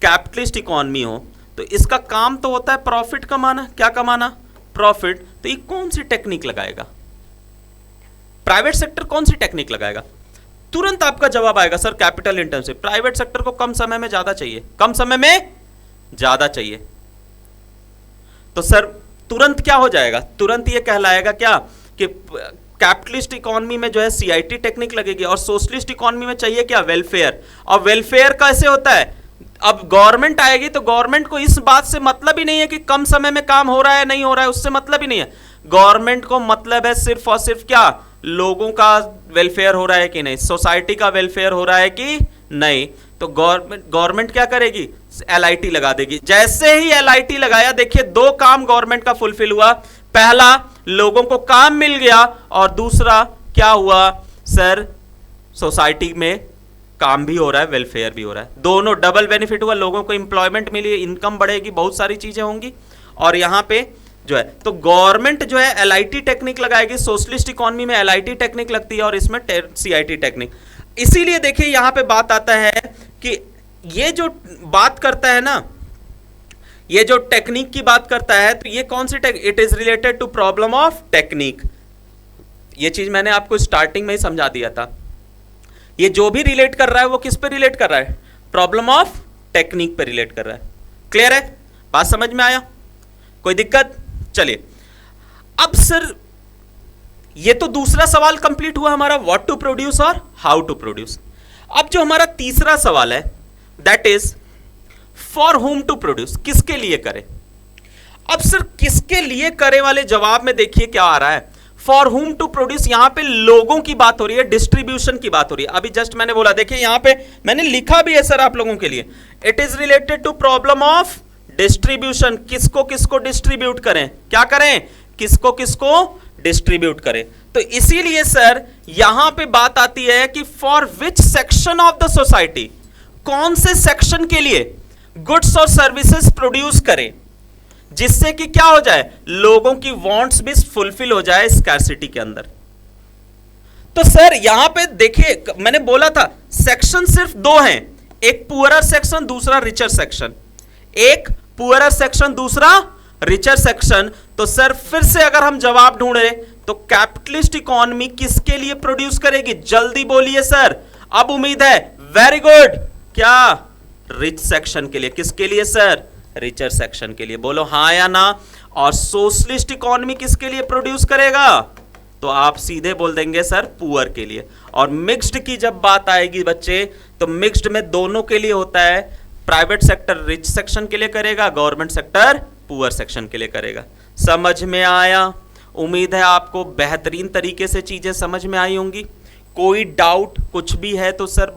कैपिटलिस्ट इकोनॉमी हो, तो इसका काम तो होता है प्रॉफिट कमाना। क्या कमाना? प्रॉफिट। तो ये कौन सी टेक्निक लगाएगा? प्राइवेट सेक्टर कौन सी टेक्निक लगाएगा? तुरंत आपका जवाब आएगा sir capital intensive. Private sector को कम समय में ज्यादा चाहिए, कम समय में ज्यादा चाहिए। तो सर तुरंत क्या हो जाएगा? तुरंत ये कहलाएगा क्या कि कैपिटलिस्ट इकोनॉमी में जो है सीआईटी टेक्निक लगेगी, और सोशलिस्ट इकोनॉमी में चाहिए क्या? वेलफेयर। और वेलफेयर कैसे होता है? अब गवर्नमेंट आएगी तो गवर्नमेंट को इस बात से मतलब ही नहीं है कि कम समय में काम हो रहा है नहीं हो रहा है, उससे मतलब ही नहीं है। गवर्नमेंट को मतलब है सिर्फ और सिर्फ क्या? लोगों का वेलफेयर हो रहा है कि नहीं, सोसाइटी का वेलफेयर हो रहा है कि नहीं। तो गवर्नमेंट क्या करेगी? एलआईटी लगा देगी। जैसे ही एलआईटी लगाया, देखिए 2 काम गवर्नमेंट का फुलफिल हुआ। पहला, लोगों को काम मिल गया, और दूसरा क्या हुआ सर? सोसाइटी में काम भी हो रहा है, वेलफेयर भी हो रहा है, दोनों डबल बेनिफिट हुआ। लोगों को इंप्लॉयमेंट मिली, इनकम बढ़ेगी, बहुत सारी चीजें होंगी। और यहाँ पे जो है तो गवर्नमेंट जो है एलआईटी टेक्निक लगाएगी। सोशलिस्ट इकोनॉमी में एलआईटी टेक्निक लगती है और इसमें सीआईटी टेक्निक। इसीलिए देखिए यहां पे बात आता है कि ये जो बात करता है ना, ये जो टेक्निक की बात करता है, तो ये कौन सी it is related to problem of technique. ये चीज मैंने आपको स्टार्टिंग में ही समझा दिया था। ये जो भी रिलेट कर रहा है वो किस पे रिलेट कर रहा है, प्रॉब्लम ऑफ टेक्निक पे रिलेट कर रहा है। क्लियर है, बात समझ में आया, कोई दिक्कत। चलिए अब सर ये तो दूसरा सवाल कंप्लीट हुआ हमारा, व्हाट टू प्रोड्यूस और हाउ टू प्रोड्यूस। अब जो हमारा तीसरा सवाल है that is for whom to produce, किसके लिए करें। अब सर किसके लिए करे वाले जवाब में देखिए क्या आ रहा है, फॉर होम टू प्रोड्यूस। यहां पे लोगों की बात हो रही है, डिस्ट्रीब्यूशन की बात हो रही है। अभी जस्ट मैंने बोला, देखिए यहां पे मैंने लिखा भी है सर आप लोगों के लिए, it is related to problem of distribution. किसको किसको डिस्ट्रीब्यूट करें, क्या करें, किसको किसको डिस्ट्रीब्यूट करें। तो इसीलिए सर यहां पे बात आती है कि for which section of the society, कौन से सेक्शन के लिए गुड्स और सर्विसेज प्रोड्यूस करें, जिससे कि क्या हो जाए, लोगों की वांट्स भी फुलफिल हो जाए स्कैर्सिटी के अंदर। तो सर यहां पे देखिए मैंने बोला था सेक्शन सिर्फ दो हैं, एक पुअरर सेक्शन, दूसरा रिचर सेक्शन। एक पुअरर सेक्शन, दूसरा रिचर सेक्शन। तो सर फिर से अगर हम जवाब ढूंढे तो कैपिटलिस्ट इकोनॉमी किसके लिए प्रोड्यूस करेगी, जल्दी बोलिए सर, अब उम्मीद है, वेरी गुड, क्या, रिच सेक्शन के लिए। किसके लिए सर, रिचर सेक्शन के लिए, बोलो हाँ या ना। और सोशलिस्ट इकोनॉमी किसके लिए प्रोड्यूस करेगा, तो आप सीधे बोल देंगे सर पुअर के लिए। और मिक्स्ड की जब बात आएगी बच्चे, तो मिक्स्ड में दोनों के लिए होता है, प्राइवेट सेक्टर रिच सेक्शन के लिए करेगा, गवर्नमेंट सेक्टर पुअर सेक्शन के लिए करेगा। समझ में आया, उम्मीद है आपको बेहतरीन तरीके से चीजें समझ में आई होंगी। कोई डाउट कुछ भी है तो सर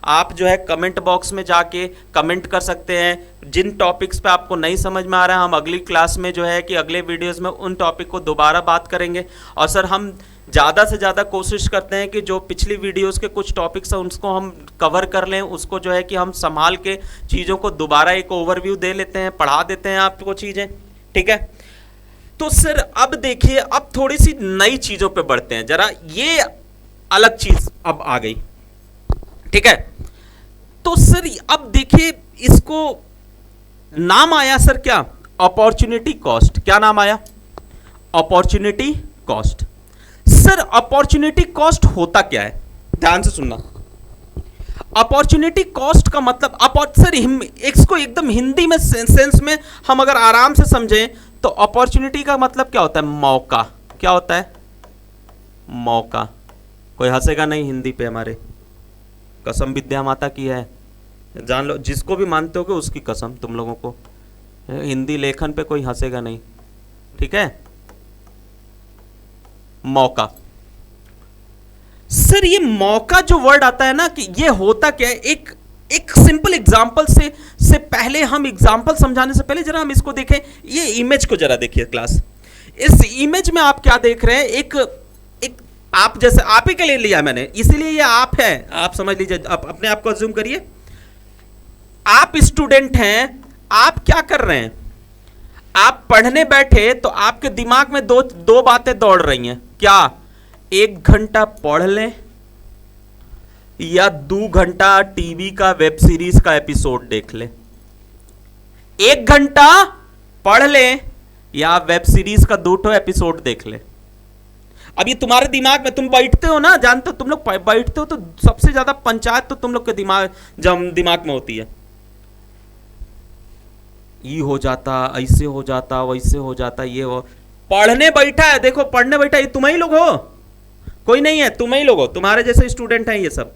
आप जो है कमेंट बॉक्स में जाके कमेंट कर सकते हैं। जिन टॉपिक्स पे आपको नहीं समझ में आ रहा है, हम अगली क्लास में जो है कि अगले वीडियोस में उन टॉपिक को दोबारा बात करेंगे। और सर हम ज़्यादा से ज़्यादा कोशिश करते हैं कि जो पिछली वीडियोस के कुछ टॉपिक्स हैं उसको हम कवर कर लें, उसको जो है कि हम संभाल के चीज़ों को दोबारा एक ओवरव्यू दे लेते हैं, पढ़ा देते हैं आपको चीज़ें, ठीक है। तो सर अब देखिए, अब थोड़ी सी नई चीज़ों पे बढ़ते हैं, जरा ये अलग चीज अब आ गई, ठीक है। तो सर अब देखिए इसको नाम आया सर क्या, अपॉर्चुनिटी कॉस्ट। क्या नाम आया, opportunity cost. Sir opportunity cost होता क्या है, ध्यान से सुनना। अपॉर्चुनिटी कॉस्ट का मतलब सर इसको एकदम हिंदी में सेंस में हम अगर आराम से समझें तो अपॉर्चुनिटी का मतलब क्या होता है, मौका। क्या होता है, मौका। कोई हंसेगा नहीं हिंदी पे हमारे, कसम विद्या माता की है, जान लो, जिसको भी मानते हो उसकी कसम तुम लोगों को, हिंदी लेखन पे कोई हंसेगा नहीं, ठीक है। मौका। सर ये मौका जो वर्ड आता है ना, कि ये होता क्या है, एक सिंपल एग्जांपल से पहले, हम एग्जांपल समझाने से पहले जरा हम इसको देखें। ये इमेज को जरा देखिए क्लास। इस इमेज में आप क्या देख रहे हैं, एक आप जैसे आप ही के लिए लिया मैंने, इसीलिए ये आप है, आप समझ लीजिए, आप अपने आप को अज्यूम करिए, आप स्टूडेंट हैं, आप क्या कर रहे हैं, आप पढ़ने बैठे तो आपके दिमाग में दो बातें दौड़ रही हैं, क्या, 1 घंटा पढ़ लें या 2 घंटा टीवी का वेब सीरीज का एपिसोड देख लें। 1 घंटा पढ़ लें या वेब सीरीज का 2 एपिसोड देख लें। अब ये तुम्हारे दिमाग में, तुम बैठते हो ना, जानते हो तुम लोग बैठते हो तो सबसे ज्यादा पंचायत तो तुम लोग के दिमाग में होती है, ये हो जाता, ऐसे हो जाता, वैसे हो जाता, ये हो। पढ़ने बैठा है, देखो पढ़ने बैठा है, ये तुम ही लोग हो, कोई नहीं है, तुम ही लोग हो, तुम्हारे जैसे स्टूडेंट हैं ये सब।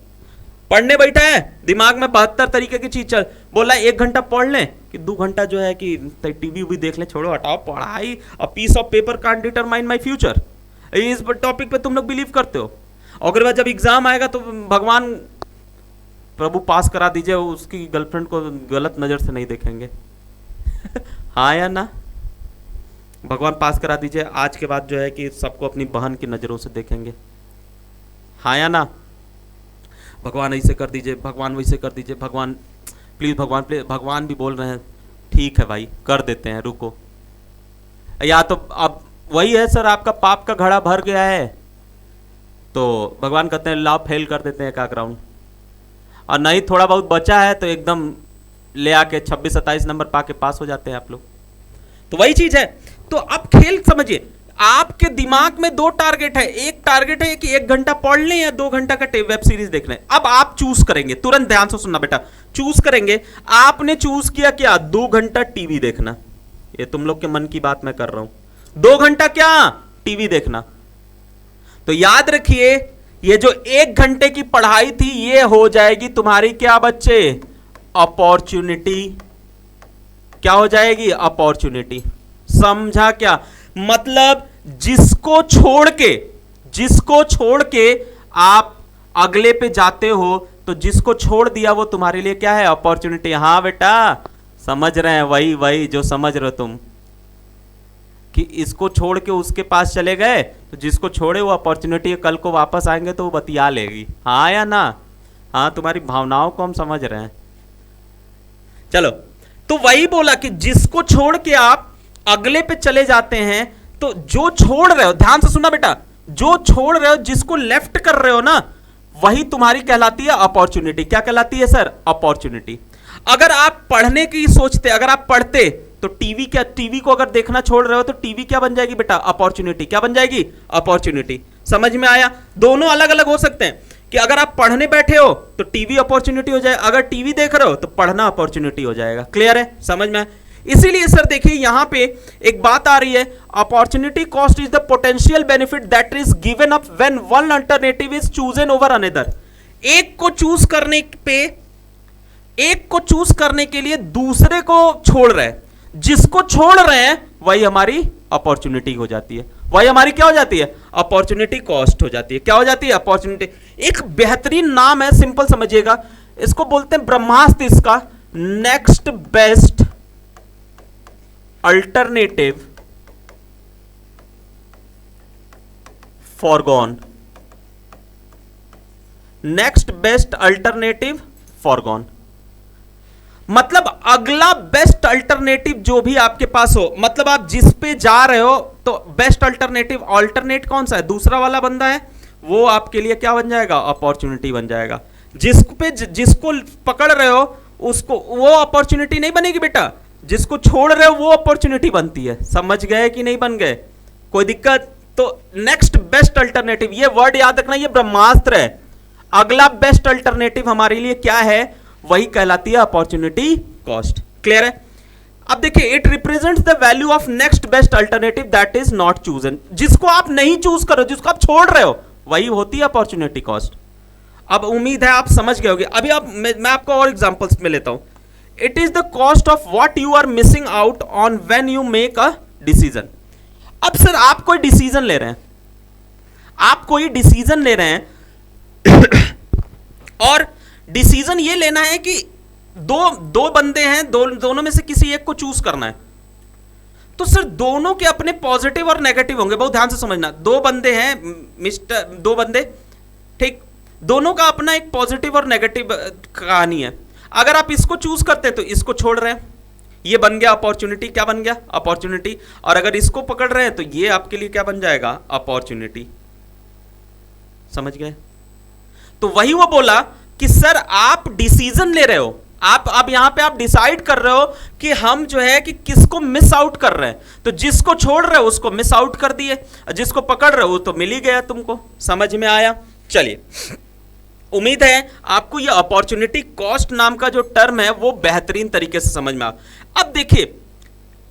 पढ़ने बैठा है, दिमाग में 72 तरीके की चीज चल, बोला 1 घंटा पढ़ लें कि 2 घंटा जो है कि टीवी भी देख लें, छोड़ो हटाओ पढ़ाई, a piece of paper can't determine my future. इस टॉपिक पे तुम लोग बिलीव करते हो। और बाद जब एग्जाम आएगा तो भगवान प्रभु पास करा दीजिए, उसकी गर्लफ्रेंड को गलत नजर से नहीं देखेंगे हाँ या ना, भगवान पास करा दीजिए, आज के बाद जो है कि सबको अपनी बहन की नजरों से देखेंगे, हाँ या ना। भगवान ऐसे कर दीजिए, भगवान वैसे कर दीजिए, भगवान प्लीज, भगवान प्लीज, भगवान भी बोल रहे हैं, ठीक है भाई कर देते हैं, रुको। या तो अब वही है सर, आपका पाप का घड़ा भर गया है तो भगवान कहते हैं लाओ फेल कर देते हैं एक राउंड, और नहीं थोड़ा बहुत बचा है तो एकदम ले आके 26-27 नंबर पाके पास हो जाते हैं आप लोग। तो वही चीज है। तो अब खेल समझिए, आपके दिमाग में दो टारगेट है। एक टारगेट है कि 1 घंटा पढ़ लें या 2 घंटा का वेब सीरीज देख लें। अब आप चूज करेंगे, तुरंत ध्यान से सुनना बेटा, चूज करेंगे। आपने चूज किया क्या? 2 घंटा टीवी देखना। ये तुम लोग के मन की बात मैं कर रहा हूं। 2 घंटा क्या? टीवी देखना। तो याद रखिए, ये जो 1 घंटे की पढ़ाई थी ये हो जाएगी तुम्हारी क्या बच्चे? अपॉर्चुनिटी। क्या हो जाएगी? अपॉर्चुनिटी। समझा क्या? मतलब जिसको छोड़ के आप अगले पे जाते हो, तो जिसको छोड़ दिया वो तुम्हारे लिए क्या है? अपॉर्चुनिटी। हाँ बेटा समझ रहे हैं, वही जो समझ रहे हो तुम, कि इसको छोड़ के उसके पास चले गए तो जिसको छोड़े वो अपॉर्चुनिटी, कल को वापस आएंगे तो वो बतिया लेगी। हाँ या ना? हाँ, तुम्हारी भावनाओं को हम समझ रहे हैं। चलो, तो वही बोला कि जिसको छोड़ के आप अगले पे चले जाते हैं, तो जो छोड़ रहे हो, ध्यान से सुनना बेटा, जो छोड़ रहे हो, जिसको लेफ्ट कर रहे हो ना, वही तुम्हारी कहलाती है अपॉर्चुनिटी। क्या कहलाती है सर? अपॉर्चुनिटी। अगर आप पढ़ने की सोचते, अगर आप पढ़ते तो टीवी को अगर देखना छोड़ रहे हो तो टीवी क्या बन जाएगी बेटा? अपॉर्चुनिटी। क्या बन जाएगी? अपॉर्चुनिटी। समझ में आया? दोनों अलग अलग हो सकते हैं कि अगर आप पढ़ने बैठे हो तो टीवी अपॉर्चुनिटी हो जाए, अगर टीवी देख रहे हो तो पढ़ना अपॉर्चुनिटी हो जाएगा। क्लियर है? समझ में? इसीलिए सर देखिए यहां पे एक बात आ रही है, opportunity cost is the potential benefit that is given up when one alternative is chosen over another. एक को चूज करने के लिए दूसरे को छोड़ रहे हैं, जिसको छोड़ रहे हैं वही हमारी अपॉर्चुनिटी हो जाती है। वही हमारी क्या हो जाती है? अपॉर्चुनिटी कॉस्ट हो जाती है। क्या हो जाती है? अपॉर्चुनिटी। एक बेहतरीन नाम है, सिंपल समझिएगा, इसको बोलते हैं ब्रह्मास्त्र। इसका next best alternative foregone. Next best alternative foregone मतलब अगला बेस्ट अल्टरनेटिव जो भी आपके पास हो, मतलब आप जिस पे जा रहे हो तो बेस्ट अल्टरनेटिव, ऑल्टरनेट कौन सा है? दूसरा वाला बंदा है, वो आपके लिए क्या बन जाएगा? अपॉर्चुनिटी बन जाएगा। जिसको पकड़ रहे हो उसको, वो अपॉर्चुनिटी नहीं बनेगी बेटा, जिसको छोड़ रहे हो वो अपॉर्चुनिटी बनती है। समझ गए कि नहीं बन गए? कोई दिक्कत? तो नेक्स्ट बेस्ट अल्टरनेटिव, ये वर्ड याद रखना, ये ब्रह्मास्त्र है। अगला बेस्ट अल्टरनेटिव हमारे लिए क्या है? वही कहलाती है अपॉर्चुनिटी कॉस्ट। क्लियर है? अब देखिए, it represents the value of next best alternative that is not chosen. जिसको आप नहीं चूज करो, जिसको आप छोड़ रहे हो, वही होती है अपॉर्चुनिटी कॉस्ट। अब उम्मीद है आप समझ गए होंगे। अभी मैं आपको और एग्जांपल्स में लेता हूं। It is the cost of what you are missing out on when you make a decision. अब सर आप कोई डिसीजन ले रहे हैं, और डिसीजन ये लेना है कि दो बंदे हैं, दोनों में से किसी एक को चूज करना है। तो सर दोनों के अपने पॉजिटिव और नेगेटिव होंगे। बहुत ध्यान से समझना, दो बंदे हैं दो बंदे, ठीक, दोनों का अपना एक पॉजिटिव और नेगेटिव कहानी है। अगर आप इसको चूज करते हैं तो इसको छोड़ रहे हैं, ये बन गया अपॉर्चुनिटी। क्या बन गया? अपॉर्चुनिटी। और अगर इसको पकड़ रहे हैं तो ये आपके लिए क्या बन जाएगा? अपॉर्चुनिटी। समझ गए? तो वही वो बोला कि सर आप डिसीजन ले रहे हो, आप यहां पे आप डिसाइड कर रहे हो कि हम जो है कि किसको मिस आउट कर रहे हैं। तो जिसको छोड़ रहे हो उसको मिस आउट कर दिए, जिसको पकड़ रहे हो तो मिल ही गया तुमको। समझ में आया? चलिए, उम्मीद है आपको ये अपॉर्चुनिटी कॉस्ट नाम का जो टर्म है वो बेहतरीन तरीके से समझ में आ। अब देखिए,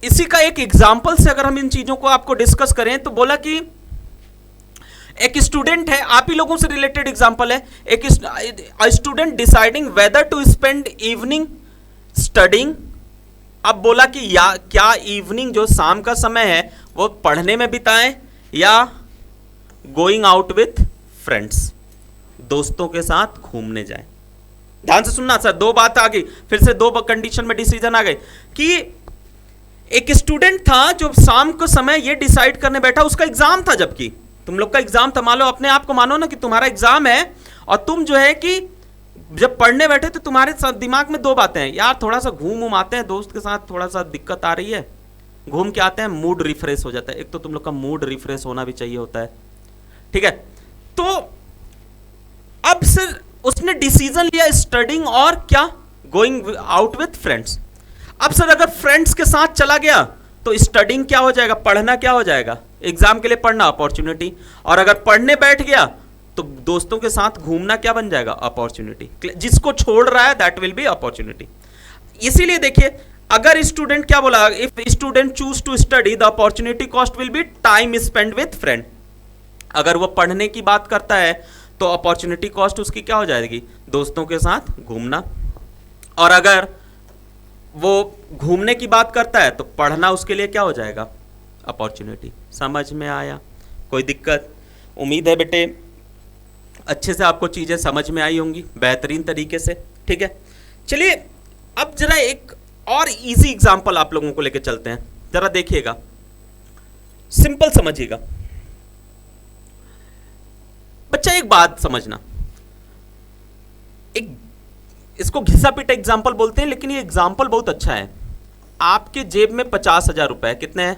इसी का एक एग्जांपल से अगर हम इन चीजों को आपको डिस्कस करें तो बोला कि एक स्टूडेंट है, आप ही लोगों से रिलेटेड एग्जांपल है, एक student deciding whether to spend evening studying. अब बोला कि क्या इवनिंग जो शाम का समय है वो पढ़ने में बिताएं या गोइंग आउट विथ फ्रेंड्स, दोस्तों के साथ घूमने जाएं। ध्यान से सुनना सर, दो बात आ गई, फिर से दो कंडीशन में डिसीजन आ गए कि एक स्टूडेंट था जो शाम को समय ये डिसाइड करने बैठा, उसका एग्जाम था, जबकि तुम लोग का एग्जाम था, मान लो अपने आप को मानो ना कि तुम्हारा एग्जाम है, और तुम जो है कि जब पढ़ने बैठे तो तुम्हारे साथ दिमाग में दो बातें हैं, यार थोड़ा सा घूम आते हैं दोस्त के साथ, थोड़ा सा दिक्कत आ रही है, घूम के आते हैं, मूड रिफ्रेश हो जाता है। एक तो तुम लोग का मूड रिफ्रेश होना भी चाहिए होता है, ठीक है। तो अब सर उसने डिसीजन लिया स्टडिंग और क्या, गोइंग आउट विथ फ्रेंड्स। अब सर अगर फ्रेंड्स के साथ चला गया तो स्टडिंग क्या हो जाएगा, पढ़ना क्या हो जाएगा, एग्जाम के लिए पढ़ना, अपॉर्चुनिटी। और अगर पढ़ने बैठ गया तो दोस्तों के साथ घूमना क्या बन जाएगा, अपॉर्चुनिटी। जिसको छोड़ रहा है दैट विल बी अपॉर्चुनिटी। इसीलिए देखिए अगर स्टूडेंट क्या बोला, if student choose to study the opportunity cost will be time spend with friend. अगर वो पढ़ने की बात करता है तो अपॉर्चुनिटी कॉस्ट उसकी क्या हो जाएगी, दोस्तों के साथ घूमना। और अगर वो घूमने की बात करता है तो पढ़ना उसके लिए क्या हो जाएगा, अपॉर्चुनिटी। समझ में आया, कोई दिक्कत? उम्मीद है बेटे अच्छे से आपको चीज़ें समझ में आई होंगी बेहतरीन तरीके से, ठीक है। चलिए अब जरा एक और इजी एग्जांपल आप लोगों को लेकर चलते हैं, जरा देखिएगा, सिंपल समझिएगा। बच्चा एक बात समझना, एक इसको घिसा पिटा एग्जाम्पल बोलते हैं, लेकिन ये एग्जाम्पल बहुत अच्छा है। आपके जेब में 50,000 रुपए, कितने हैं,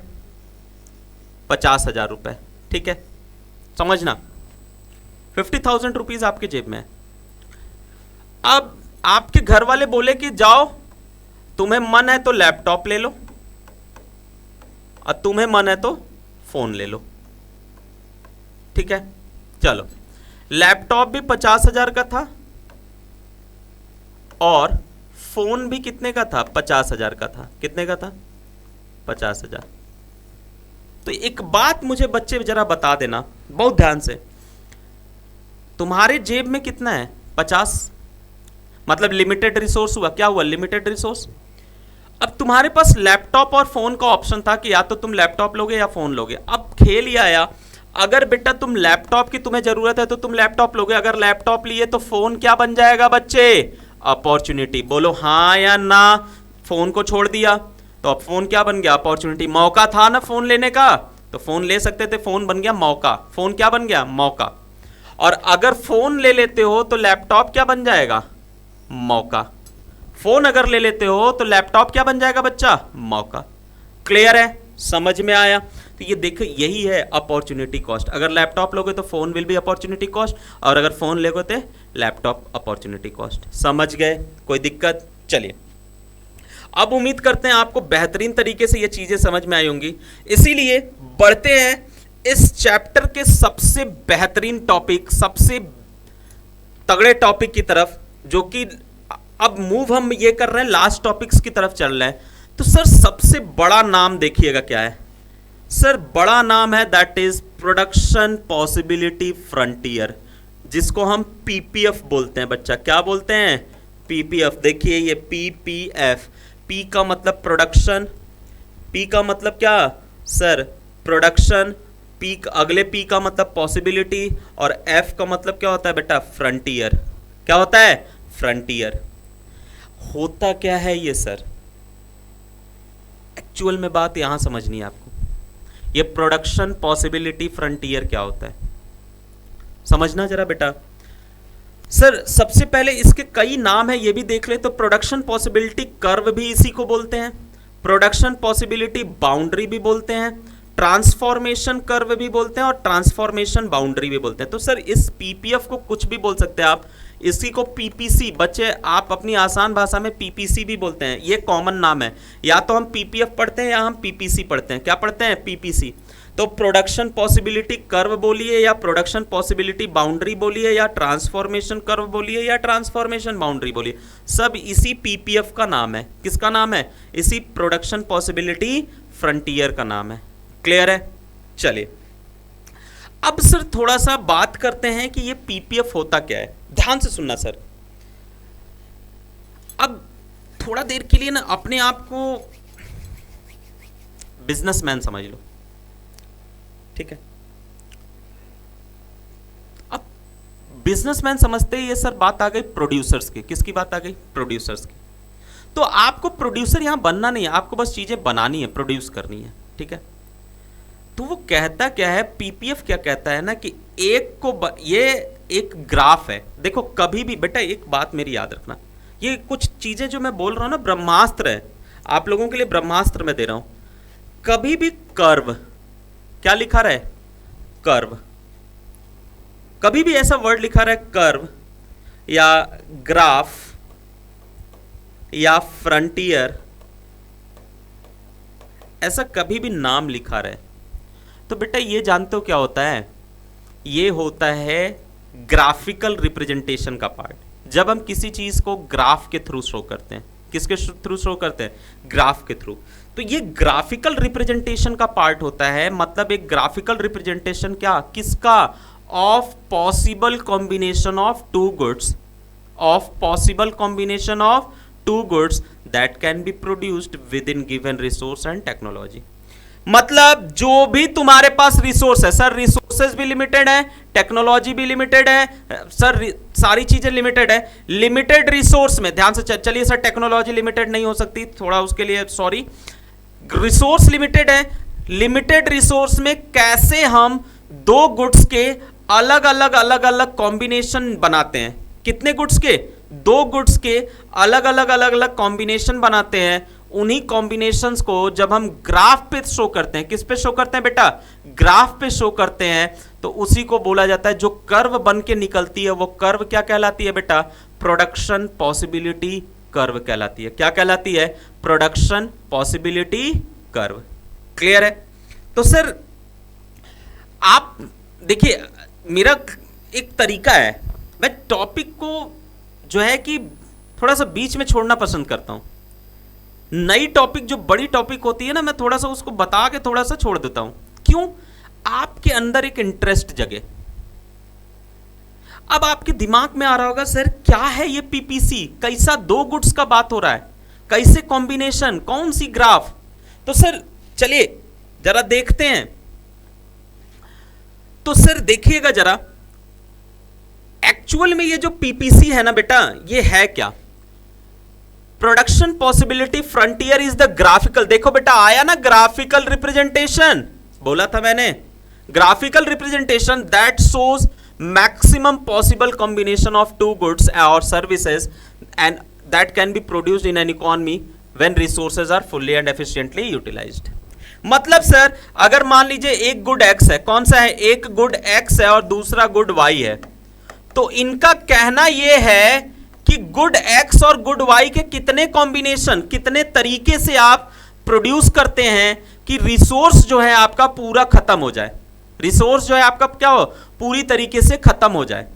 50,000 रुपए, ठीक है, समझना 50,000 रुपीज आपके जेब में है। अब आपके घर वाले बोले कि जाओ तुम्हें मन है तो लैपटॉप ले लो और तुम्हें मन है तो फोन ले लो, ठीक है। चलो लैपटॉप भी 50,000 का था और फोन भी कितने का था, 50,000 का था। कितने का था, 50,000। तो एक बात मुझे बच्चे जरा बता देना बहुत ध्यान से, तुम्हारे जेब में कितना है, 50, मतलब लिमिटेड रिसोर्स हुआ, क्या हुआ, लिमिटेड रिसोर्स। अब तुम्हारे पास लैपटॉप और फोन का ऑप्शन था कि या तो तुम लैपटॉप लोगे या फोन लोगे। अब खेल ही आया, अगर बेटा तुम लैपटॉप की तुम्हें जरूरत है तो तुम लैपटॉप लोगे, अगर लैपटॉप लिए तो फोन क्या बन जाएगा बच्चे, अपॉर्चुनिटी। बोलो हाँ या ना, फोन को छोड़ दिया तो अब फोन क्या बन गया, अपॉर्चुनिटी। मौका था ना फोन लेने का तो फोन ले सकते थे, फोन बन गया मौका, फोन क्या बन गया, मौका। और अगर फोन ले लेते हो तो लैपटॉप क्या बन जाएगा, मौका। फोन अगर ले लेते हो तो लैपटॉप क्या बन जाएगा बच्चा, मौका। क्लियर है, समझ में आया? तो ये देखो यही है अपॉर्चुनिटी कॉस्ट। अगर लैपटॉप लोगे तो phone will be opportunity cost, और अगर फोन लोगे तो लैपटॉप अपॉर्चुनिटी कॉस्ट। समझ गए, कोई दिक्कत? चलिए अब उम्मीद करते हैं आपको बेहतरीन तरीके से ये चीजें समझ में आई होंगी। इसीलिए बढ़ते हैं इस चैप्टर के सबसे बेहतरीन टॉपिक, सबसे तगड़े टॉपिक की तरफ, जो कि अब मूव हम ये कर रहे हैं लास्ट टॉपिक्स की तरफ चल रहे हैं। तो सर सबसे बड़ा नाम देखिएगा क्या है, सर बड़ा नाम है that is production possibility frontier, जिसको हम पीपीएफ बोलते हैं बच्चा। क्या बोलते हैं, पीपीएफ। देखिए ये पीपीएफ, पी का मतलब प्रोडक्शन, पी का मतलब क्या सर, प्रोडक्शन, पी अगले पी का मतलब पॉसिबिलिटी, और एफ का मतलब क्या होता है बेटा, फ्रंटियर। क्या होता है, फ्रंटियर। होता क्या है ये सर, एक्चुअल में बात यहां समझनी है आपको। ये प्रोडक्शन पॉसिबिलिटी फ्रंटियर क्या होता है, समझना जरा बेटा। सर सबसे पहले इसके कई नाम है, ये भी देख ले। तो प्रोडक्शन पॉसिबिलिटी कर्व भी इसी को बोलते हैं, प्रोडक्शन पॉसिबिलिटी बाउंड्री भी बोलते हैं, ट्रांसफॉर्मेशन कर्व भी बोलते हैं, और ट्रांसफॉर्मेशन बाउंड्री भी बोलते हैं। तो सर इस पीपीएफ को कुछ भी बोल सकते हैं आप, इसी को पीपीसी, बच्चे आप अपनी आसान भाषा में पीपीसी भी बोलते हैं, ये कॉमन नाम है। या तो हम पीपीएफ पढ़ते हैं या हम पीपीसी पढ़ते हैं। क्या पढ़ते हैं, पीपीसी। तो प्रोडक्शन पॉसिबिलिटी कर्व बोलिए, या प्रोडक्शन पॉसिबिलिटी बाउंड्री बोलिए, या ट्रांसफॉर्मेशन कर्व बोलिए, या ट्रांसफॉर्मेशन बाउंड्री बोलिए, सब इसी पीपीएफ का नाम है। किसका नाम है, इसी प्रोडक्शन पॉसिबिलिटी फ्रंटियर का नाम है। क्लियर है? चलिए अब सर थोड़ा सा बात करते हैं कि ये पीपीएफ होता क्या है। ध्यान से सुनना सर। अब थोड़ा देर के लिए ना अपने आप को बिजनेसमैन समझ लो, ठीक है। अब बिजनेसमैन समझते ही ये सर बात आ गई प्रोड्यूसर्स की। किसकी बात आ गई, प्रोड्यूसर्स की। तो आपको प्रोड्यूसर यहां बनना नहीं है, आपको बस चीजें बनानी है, प्रोड्यूस करनी है, ठीक है। तो वो कहता क्या है, पीपीएफ क्या कहता है ना कि एक को ये एक ग्राफ है। देखो कभी भी बेटा एक बात मेरी याद रखना, ये कुछ चीजें जो मैं बोल रहा हूं ना ब्रह्मास्त्र है, आप लोगों के लिए ब्रह्मास्त्र में दे रहा हूं। कभी भी कर्व, क्या लिखा रहा है, कर्व, कभी भी ऐसा वर्ड लिखा रहा है कर्व, या ग्राफ या फ्रंटियर ऐसा कभी भी नाम लिखा रहे तो बेटा ये जानते हो क्या होता है, ये होता है ग्राफिकल रिप्रेजेंटेशन का पार्ट। जब हम किसी चीज को ग्राफ के थ्रू शो करते हैं, किसके थ्रू शो करते हैं, ग्राफ के थ्रू, तो ये ग्राफिकल रिप्रेजेंटेशन का पार्ट होता है। मतलब एक ग्राफिकल रिप्रेजेंटेशन क्या, किसका, of possible combination of two goods, of possible combination of two goods that can be produced within given resource and technology. मतलब जो भी तुम्हारे पास रिसोर्स है सर, रिसोर्सेज भी लिमिटेड है, टेक्नोलॉजी भी लिमिटेड है सर, सारी चीजें लिमिटेड है। लिमिटेड रिसोर्स में ध्यान से चलिए सर, टेक्नोलॉजी लिमिटेड नहीं हो सकती, थोड़ा उसके लिए सॉरी, रिसोर्स लिमिटेड है। लिमिटेड रिसोर्स में कैसे हम दो गुड्स के अलग अलग कॉम्बिनेशन बनाते हैं, कितने गुड्स के, दो गुड्स के अलग अलग कॉम्बिनेशन बनाते हैं। उन्हीं कॉम्बिनेशंस को जब हम ग्राफ पे शो करते हैं, किस पे शो करते हैं बेटा, ग्राफ पे शो करते हैं, तो उसी को बोला जाता है, जो कर्व बन के निकलती है वो कर्व क्या कहलाती है बेटा, प्रोडक्शन पॉसिबिलिटी कर्व कहलाती है। क्या कहलाती है, प्रोडक्शन पॉसिबिलिटी कर्व। क्लियर है। तो सर आप देखिए, मेरा एक तरीका है, मैं टॉपिक को जो है कि थोड़ा सा बीच में छोड़ना पसंद करता हूं। नई टॉपिक जो बड़ी टॉपिक होती है ना, मैं थोड़ा सा उसको बता के थोड़ा सा छोड़ देता हूं। क्यों, आपके अंदर एक इंटरेस्ट जगे। अब आपके दिमाग में आ रहा होगा सर क्या है ये पीपीसी, कैसा दो गुड्स का बात हो रहा है, कैसे कॉम्बिनेशन, कौन सी ग्राफ। तो सर चलिए जरा देखते हैं। तो सर देखिएगा जरा, एक्चुअल में ये जो पीपीसी है ना बेटा, ये है क्या, production possibility frontier is the graphical, देखो बेटा आया ना ग्राफिकल रिप्रेजेंटेशन, बोला था मैंने, graphical representation that shows maximum possible combination of two goods और services and that can be produced in an economy when resources are fully and efficiently utilised. मतलब sir अगर मान लीजिए एक गुड एक्स है, कौन सा है, एक गुड एक्स है और दूसरा गुड वाई है, तो इनका कहना यह है कि गुड एक्स और गुड वाई के कितने कॉम्बिनेशन, कितने तरीके से आप प्रोड्यूस करते हैं कि रिसोर्स जो है आपका पूरा खत्म हो जाए, रिसोर्स जो है आपका क्या हो, पूरी तरीके से खत्म हो जाए,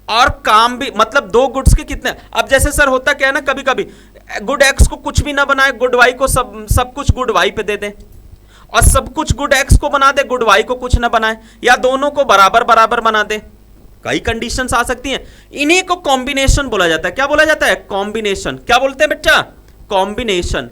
और काम भी, मतलब दो गुड्स के कितने। अब जैसे सर होता क्या है ना, कभी कभी गुड एक्स को कुछ भी ना बनाए, गुड वाई को सब कुछ गुड वाई पे दे दे, और सब कुछ गुड एक्स को बना दे, गुड वाई को कुछ ना बनाए, या दोनों को बराबर बराबर बना दे। कई कंडीशंस आ सकती हैं, इन्हीं को कॉम्बिनेशन बोला जाता है। क्या बोला जाता है, कॉम्बिनेशन। क्या बोलते हैं बच्चा, कॉम्बिनेशन।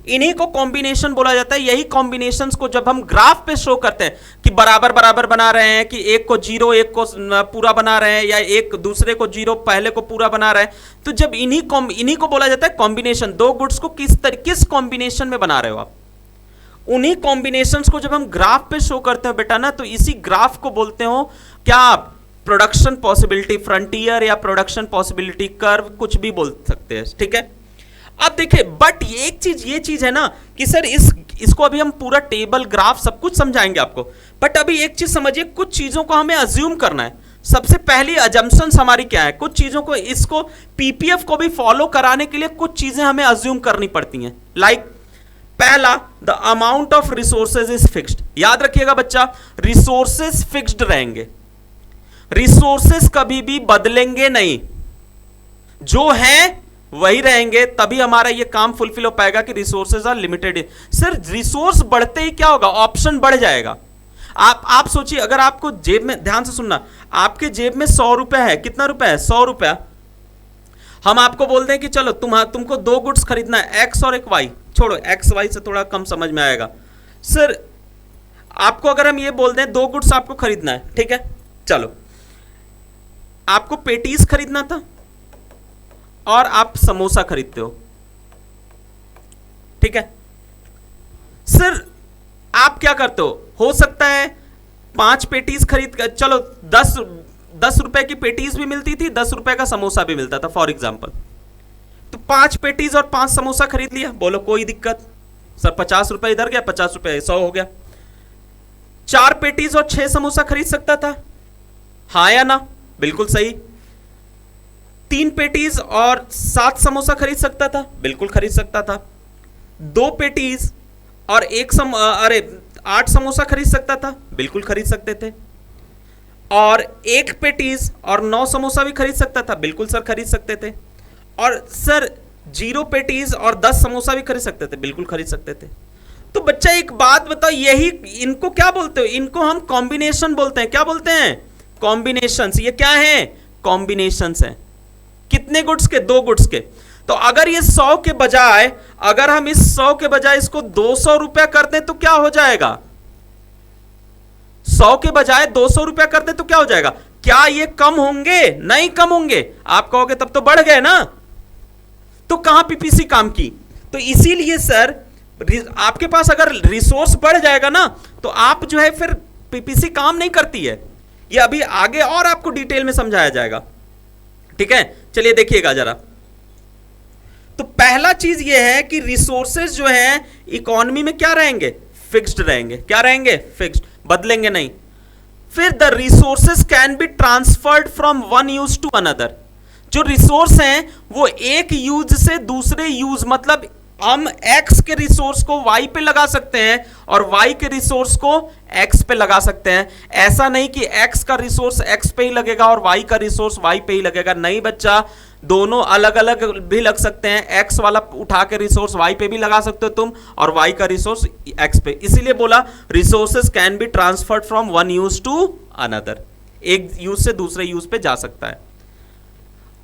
इन्हीं को कॉम्बिनेशन बोला जाता है। यही कॉम्बिनेशंस को जब हम ग्राफ पे शो करते हैं कि बराबर बराबर बना रहे हैं, कि एक को जीरो एक को पूरा बना रहे हैं, या एक दूसरे को जीरो पहले को पूरा बना रहे हैं, तो जब इन्हीं को बोला जाता है कॉम्बिनेशन। दो गुड्स को किस कॉम्बिनेशन में बना रहे हो आप, उन्हीं कॉम्बिनेशंस को जब हम ग्राफ पे शो करते हो बेटा ना, तो इसी ग्राफ को बोलते हो क्या आप, प्रोडक्शन पॉसिबिलिटी फ्रंटियर या प्रोडक्शन पॉसिबिलिटी कर्व, कुछ भी बोल सकते हैं। ठीक है। अब देखिए, बट ये चीज है ना कि सर इसको अभी हम पूरा टेबल ग्राफ सब कुछ समझाएंगे आपको, बट अभी एक चीज समझिए, कुछ चीजों को हमें अज्यूम करना है। सबसे पहली अजम्पशंस हमारी क्या है, कुछ चीजों को, इसको पीपीएफ को भी फॉलो कराने के लिए कुछ चीजें हमें अज्यूम करनी पड़ती हैं। लाइक पहला, the amount of resources is fixed. याद रखिएगा बच्चा, रिसोर्सेज फिक्स्ड रहेंगे, रिसोर्सेस कभी भी बदलेंगे नहीं, जो हैं वही रहेंगे, तभी हमारा ये काम फुलफिल हो पाएगा कि resources are limited. Sir resource बढ़ते ही क्या होगा, ऑप्शन बढ़ जाएगा। आप सोचिए, अगर आपको जेब में, ध्यान से सुनना, आपके जेब में 100 रुपया है, कितना रुपया है, 100 रुपया, हम आपको बोल दें कि चलो तुमको दो गुड्स खरीदना है, एक्स और एक वाई, छोड़ो एक्स वाई से थोड़ा कम समझ में आएगा। सर आपको अगर हम ये बोल दें दो गुड्स आपको खरीदना है, ठीक है, चलो आपको पेटीज खरीदना था और आप समोसा खरीदते ठीक है। सर आप क्या करते हो सकता है 5 पेटीज खरीद कर, चलो 10 रुपए की पेटीज भी मिलती थी, 10 रुपए का समोसा भी मिलता था फॉर एग्जांपल, तो 5 पेटीज और 5 समोसा खरीद लिया, बोलो कोई दिक्कत। सर 50 रुपए इधर गया, 50 रुपए 100 हो गया। 4 पेटीज और 6 समोसा खरीद सकता था, हाँ या ना, बिल्कुल सही। 3 पेटीज और 7 समोसा खरीद सकता था? बिल्कुल खरीद सकता था। 2 पेटीज और 8 समोसा खरीद सकता था? बिल्कुल खरीद सकते थे। और 1 पेटीज और 9 समोसा भी खरीद सकता था? बिल्कुल सर खरीद सकते थे। और सर 0 पेटीज और 10 समोसा भी खरीद सकते थे? बिल्कुल खरीद सकते थे। तो बच्चा एक बात बताओ, यही इनको क्या बोलते हो? इनको हम कॉम्बिनेशन बोलते हैं। क्या बोलते हैं? कॉम्बिनेशंस। ये क्या है? कॉम्बिनेशंस हैं। कितने गुड्स के? 2 गुड्स के। तो अगर ये 100 के बजाय, अगर हम इस 100 के बजाय इसको 200 रुपया कर दें तो क्या हो जाएगा? 100 के बजाय 200 रुपया कर दें तो क्या हो जाएगा? क्या ये कम होंगे? नहीं कम होंगे। आप कहोगे तब तो बढ़ गए ना, तो कहां पीपीसी काम की? तो इसीलिए सर आपके पास अगर रिसोर्स बढ़ जाएगा ना, तो आप जो है फिर पीपीसी काम नहीं करती है। ये अभी आगे और आपको डिटेल में समझाया जाएगा, ठीक है? चलिए देखिएगा जरा। तो पहला चीज ये है कि रिसोर्सेज जो है इकोनॉमी में क्या रहेंगे? फिक्स्ड रहेंगे। क्या रहेंगे? फिक्स्ड, बदलेंगे नहीं। फिर the resources can be transferred from one use to another. जो रिसोर्स हैं वो एक यूज से दूसरे यूज, मतलब हम x के रिसोर्स को y पे लगा सकते हैं और y के रिसोर्स को x पे लगा सकते हैं। ऐसा नहीं कि x का रिसोर्स x पे ही लगेगा और y का रिसोर्स y पे ही लगेगा। नहीं बच्चा, दोनों अलग अलग भी लग सकते हैं। x वाला उठा के रिसोर्स y पे भी लगा सकते हो तुम, और y का रिसोर्स x पे। इसीलिए बोला resources can be transferred from one use to another. एक यूज से दूसरे यूज पे जा सकता है।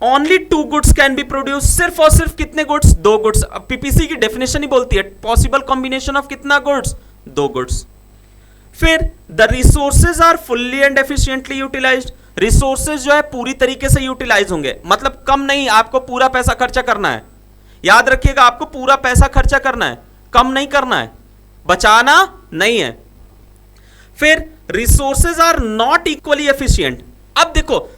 Only 2 goods can be produce. सिर्फ और सिर्फ कितने गुड्स? 2 गुड्स। पीपीसी की डेफिनेशन ही बोलती है पॉसिबल कॉम्बिनेशन ऑफ कितना गुड्स? 2 गुड्स। फिर the resources are fully and efficiently utilised. Resources जो है पूरी तरीके से यूटिलाइज होंगे, मतलब कम नहीं। आपको पूरा पैसा खर्चा करना है, याद रखिएगा, आपको पूरा पैसा खर्चा करना है, कम नहीं करना है, बचाना नहीं है। फिर resources are not equally efficient. अब देखो,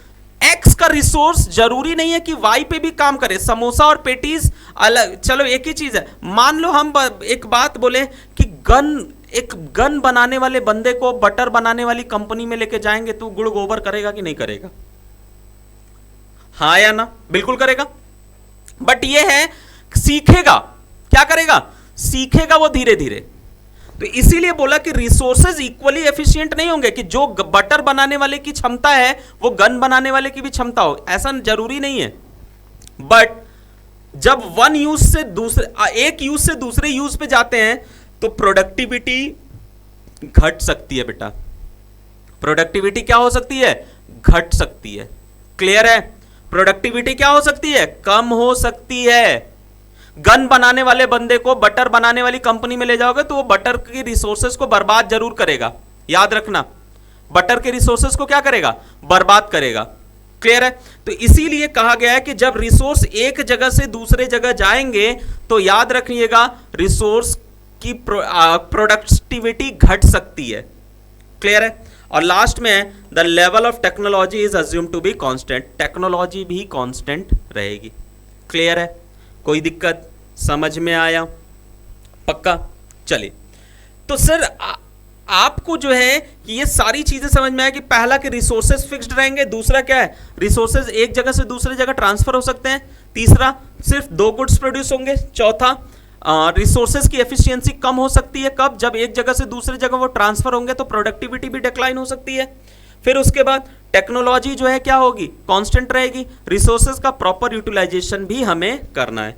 एक्स का रिसोर्स जरूरी नहीं है कि वाई पे भी काम करे। समोसा और पेटीज अलग, चलो एक ही चीज है। मान लो हम एक बात बोले कि एक गन बनाने वाले बंदे को बटर बनाने वाली कंपनी में लेके जाएंगे, तो गुड़ गोबर करेगा कि नहीं करेगा? हाँ या ना? बिल्कुल करेगा। बट ये है सीखेगा। क्या करेगा? सीखेगा वो धीरे धीरे। तो इसीलिए बोला कि रिसोर्सेज इक्वली एफिशिएंट नहीं होंगे कि जो बटर बनाने वाले की क्षमता है वो गन बनाने वाले की भी क्षमता हो, ऐसा जरूरी नहीं है। बट जब वन यूज से दूसरे, एक यूज से दूसरे यूज पे जाते हैं तो प्रोडक्टिविटी घट सकती है बेटा। प्रोडक्टिविटी क्या हो सकती है? घट सकती है। क्लियर है? प्रोडक्टिविटी क्या हो सकती है? कम हो सकती है। गन बनाने वाले बंदे को बटर बनाने वाली कंपनी में ले जाओगे तो वो बटर की रिसोर्सेज को बर्बाद जरूर करेगा। याद रखना, बटर के रिसोर्सेज को क्या करेगा? बर्बाद करेगा। क्लियर है? तो इसीलिए कहा गया है कि जब रिसोर्स एक जगह से दूसरे जगह जाएंगे तो याद रखिएगा रिसोर्स की प्रोडक्टिविटी घट सकती है। क्लियर है? और लास्ट में the level of technology is assume to be constant. Technology भी कांस्टेंट रहेगी। क्लियर है? कोई दिक्कत? समझ में आया? पक्का? चलिए, तो सर आपको जो है कि ये सारी चीजें समझ में आया कि पहला कि रिसोर्सेज फिक्स्ड रहेंगे, दूसरा क्या है? रिसोर्सेज एक जगह से दूसरे जगह ट्रांसफर हो सकते हैं, तीसरा सिर्फ 2 गुड्स प्रोड्यूस होंगे, चौथा रिसोर्सेज की एफिशिएंसी कम हो सकती है। कब? जब एक जगह से दूसरे जगह वो ट्रांसफर होंगे तो प्रोडक्टिविटी भी डिक्लाइन हो सकती है। फिर उसके बाद टेक्नोलॉजी जो है क्या होगी? कांस्टेंट रहेगी। रिसोर्सेज का प्रॉपर यूटिलाइजेशन भी हमें करना है।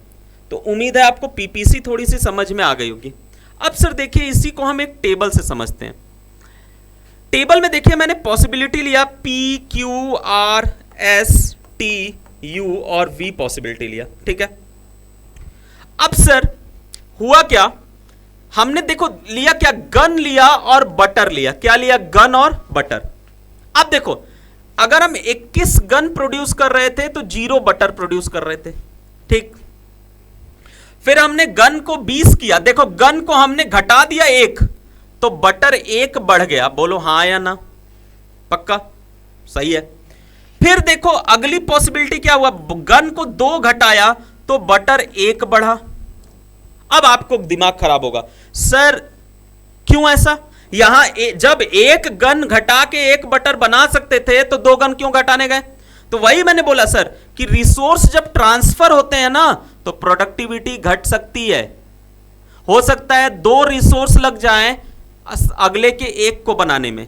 तो उम्मीद है आपको पीपीसी थोड़ी सी समझ में आ गई होगी। अब सर देखिए, इसी को हम एक टेबल से समझते हैं। टेबल में देखिए मैंने पॉसिबिलिटी लिया P, Q, R, S, T, U और V पॉसिबिलिटी लिया, ठीक है। अब सर हुआ क्या, हमने देखो लिया क्या? गन लिया और बटर लिया। क्या लिया? गन और बटर। अब देखो, अगर हम 21 गन प्रोड्यूस कर रहे थे तो 0 बटर प्रोड्यूस कर रहे थे, ठीक। फिर हमने गन को 20 किया, देखो गन को हमने घटा दिया 1, तो बटर 1 बढ़ गया। बोलो हां या ना? पक्का? सही है। फिर देखो अगली पॉसिबिलिटी क्या हुआ, गन को 2 घटाया तो बटर 1 बढ़ा। अब आपको दिमाग खराब होगा, सर क्यों ऐसा? यहां जब 1 गन घटा के 1 बटर बना सकते थे तो 2 गन क्यों घटाने गए? तो वही मैंने बोला सर कि रिसोर्स जब ट्रांसफर होते हैं ना तो प्रोडक्टिविटी घट सकती है। हो सकता है 2 रिसोर्स लग जाएं अगले के एक को बनाने में।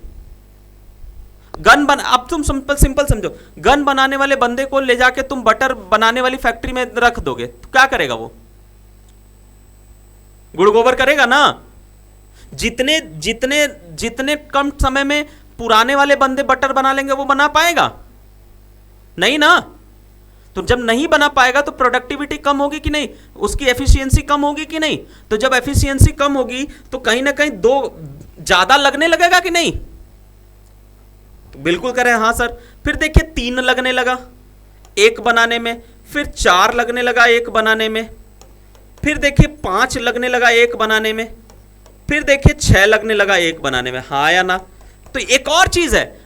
अब तुम सिंपल सिंपल समझो, गन बनाने वाले बंदे को ले जाके तुम बटर बनाने वाली फैक्ट्री में रख दोगे तो क्या करेगा वो? गुड़ गोबर करेगा ना। जितने जितने जितने कम समय में पुराने वाले बंदे बटर बना लेंगे वो बना पाएगा नहीं ना। तो जब नहीं बना पाएगा तो प्रोडक्टिविटी कम होगी कि नहीं, उसकी एफिशिएंसी कम होगी कि नहीं। तो जब एफिशिएंसी कम होगी तो कहीं ना कहीं 2 ज्यादा लगने लगेगा कि नहीं। तो बिल्कुल करें हाँ सर। फिर देखिए 3 लगने लगा एक बनाने में, फिर 4 लगने लगा एक बनाने में, फिर देखिए 5 लगने लगा एक बनाने में, फिर देखिए 6 लगने लगा एक बनाने में। हाँ या ना। तो एक और चीज है,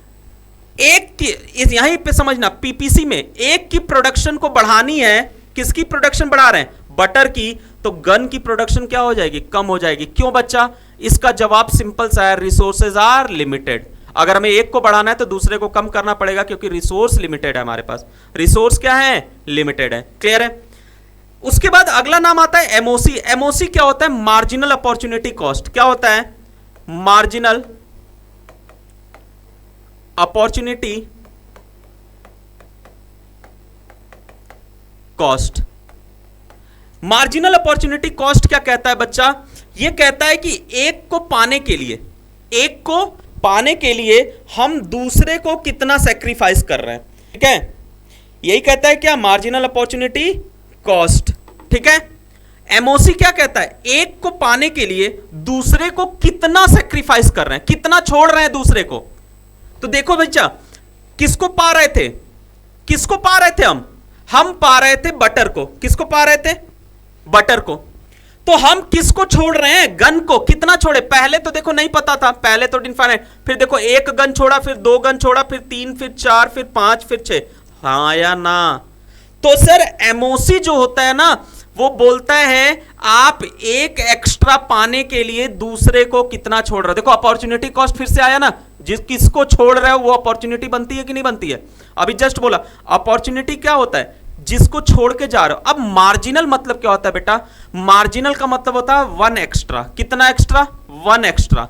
एक की यहीं पे समझना, पीपीसी में एक की प्रोडक्शन को बढ़ानी है। किसकी प्रोडक्शन बढ़ा रहे हैं? बटर की। तो गन की प्रोडक्शन क्या हो जाएगी? कम हो जाएगी। क्यों बच्चा? इसका जवाब सिंपल सा है, रिसोर्सेज आर लिमिटेड। अगर हमें एक को बढ़ाना है तो दूसरे को कम करना पड़ेगा क्योंकि रिसोर्स लिमिटेड है हमारे पास। रिसोर्स क्या है? लिमिटेड है। क्लियर है। उसके बाद अगला नाम आता है एमओसी। एमओसी क्या होता है? Marginal opportunity cost. क्या होता है? Marginal opportunity cost. Marginal opportunity cost क्या कहता है बच्चा? यह कहता है कि एक को पाने के लिए हम दूसरे को कितना सेक्रीफाइस कर रहे हैं। ठीक है, यही कहता है क्या? Marginal opportunity cost. ठीक है। एमओसी क्या कहता है? एक को पाने के लिए दूसरे को कितना सेक्रीफाइस कर रहे हैं, कितना छोड़ रहे हैं दूसरे को। तो देखो बच्चा, किसको पा रहे थे? हम पा रहे थे बटर को। किसको पा रहे थे? बटर को। तो हम किसको छोड़ रहे हैं? गन को। कितना छोड़े? पहले तो देखो नहीं पता था, पहले तो इनफाइनाइट। फिर देखो 1 गन छोड़ा, फिर 2 गन छोड़ा, फिर 3, फिर 4, फिर 5, फिर 6। हाँ या ना। तो सर एमओसी जो होता है ना वो बोलता है आप एक एक्स्ट्रा पाने के लिए दूसरे को कितना छोड़ रहे हो। देखो अपॉर्चुनिटी कॉस्ट फिर से आया ना, किसको छोड़ रहे हो वो अपॉर्चुनिटी बनती है कि नहीं बनती है। अभी जस्ट बोला अपॉर्चुनिटी क्या होता है? जिसको छोड़ के जा रहे हो। अब मार्जिनल मतलब क्या होता है बेटा? मार्जिनल का मतलब होता है 1 एक्स्ट्रा। कितना एक्स्ट्रा? 1 एक्स्ट्रा।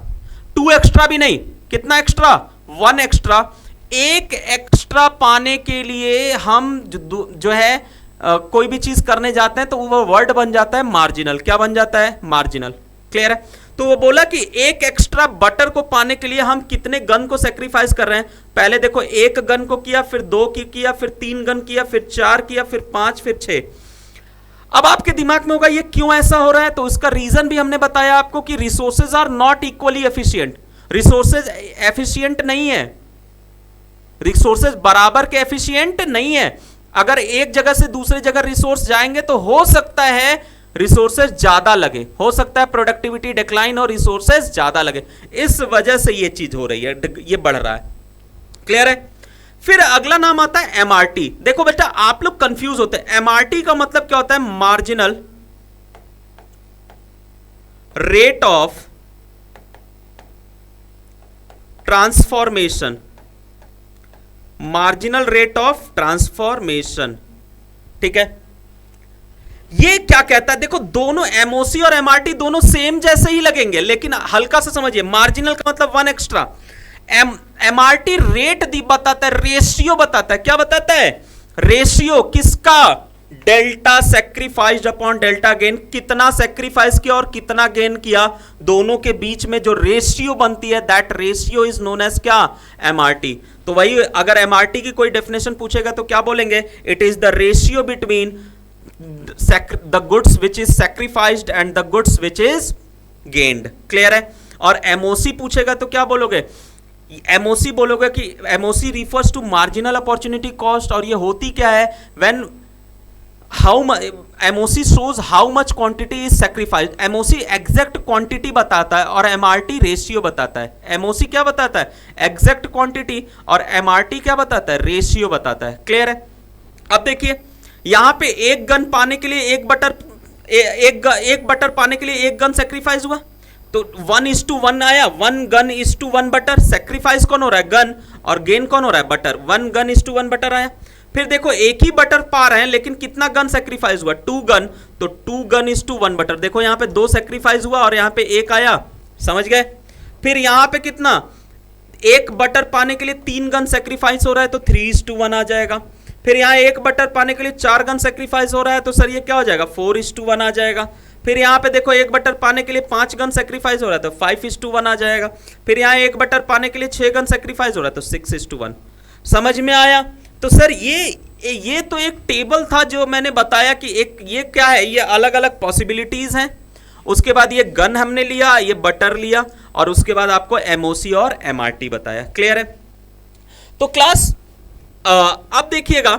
2 एक्स्ट्रा भी नहीं। कितना एक्स्ट्रा? 1 एक्स्ट्रा। एक एक्स्ट्रा पाने के लिए हम जो है कोई भी चीज करने जाते हैं तो वो वर्ड बन जाता है मार्जिनल। क्या बन जाता है? मार्जिनल। क्लियर है। तो वो बोला कि एक एक्स्ट्रा बटर को पाने के लिए हम कितने गन को सेक्रीफाइस कर रहे हैं। पहले देखो 1 गन को किया, फिर 2 की किया, फिर 3 गन किया, फिर 4 किया, फिर 5, फिर 6। अब आपके दिमाग में होगा ये क्यों ऐसा हो रहा है? तो इसका रीजन भी हमने बताया आपको कि resources are not equally efficient. Resources efficient नहीं है, रिसोर्सेज बराबर के एफिशिएंट नहीं है। अगर एक जगह से दूसरी जगह रिसोर्स जाएंगे तो हो सकता है रिसोर्सेज ज्यादा लगे, हो सकता है प्रोडक्टिविटी डिक्लाइन और रिसोर्सेज ज्यादा लगे। इस वजह से ये चीज हो रही है, ये बढ़ रहा है। क्लियर है। फिर अगला नाम आता है एमआरटी। देखो बेटा आप लोग कंफ्यूज होते हैं। एमआरटी का मतलब क्या होता है? Marginal rate of transformation. Marginal rate of transformation. ठीक है। ये क्या कहता है? देखो दोनों एमओसी और एमआरटी दोनों सेम जैसे ही लगेंगे, लेकिन हल्का सा समझिए। मार्जिनल का मतलब 1 एक्स्ट्रा। एमआरटी रेट बताता है, रेशियो बताता है। क्या बताता है? रेशियो। किसका? Delta sacrificed upon delta gain. कितना सेक्रीफाइस किया और कितना गेन किया, दोनों के बीच में जो रेशियो बनती है that ratio is known as क्या? एमआरटी। तो वही अगर एमआरटी की कोई डेफिनेशन पूछेगा तो क्या बोलेंगे? It is the ratio between the goods which is sacrificed and the goods which is gained. Clear है। और एमओसी पूछेगा तो क्या बोलोगे? एमओसी बोलोगे कि MOC refers to marginal opportunity cost. और ये होती क्या है? When how MOC shows how much quantity is sacrificed. MOC exact quantity बताता है और एमआरटी रेशियो बताता है। एमओसी क्या बताता है? Exact quantity. और एमआरटी क्या बताता है? रेशियो बताता है। क्लियर है। अब देखिए यहां पे एक गन पाने के लिए एक बटर पाने के लिए एक गन सेक्रीफाइस हुआ, तो 1:1 आया। 1 gun is to 1 butter. Sacrifice कौन हो रहा है? गन। और गेन कौन हो रहा है? Butter. 1 gun is to 1 butter आया। फिर देखो एक ही बटर पा रहे हैं लेकिन कितना गन सेक्रीफाइस हुआ, 2 गन, तो 2 गन इज टू 1 बटर। देखो यहां पे 2 सेक्रीफाइस हुआ और यहां पे 1 आया, समझ गए। फिर यहां पे कितना, 1 बटर पाने के लिए 3 गन सेक्रीफाइस हो रहा है तो 3:1 आ जाएगा। फिर यहाँ 1 बटर पाने के लिए 4 गन सेक्रीफाइस हो रहा है तो सर ये क्या हो जाएगा, 4:1 आ जाएगा। फिर यहाँ पे देखो 1 बटर पाने के लिए 5 गन सेक्रीफाइस हो रहा है तो 5:1 आ जाएगा। फिर यहाँ 1 बटर पाने के लिए 6 गन सेक्रीफाइस हो रहा है तो 6:1। समझ में आया। तो सर ये तो एक टेबल था जो मैंने बताया कि एक ये क्या है, ये अलग अलग पॉसिबिलिटीज हैं। उसके बाद ये गन हमने लिया, ये बटर लिया, और उसके बाद आपको एमओसी और एमआरटी बताया। क्लियर है। तो क्लास अब देखिएगा,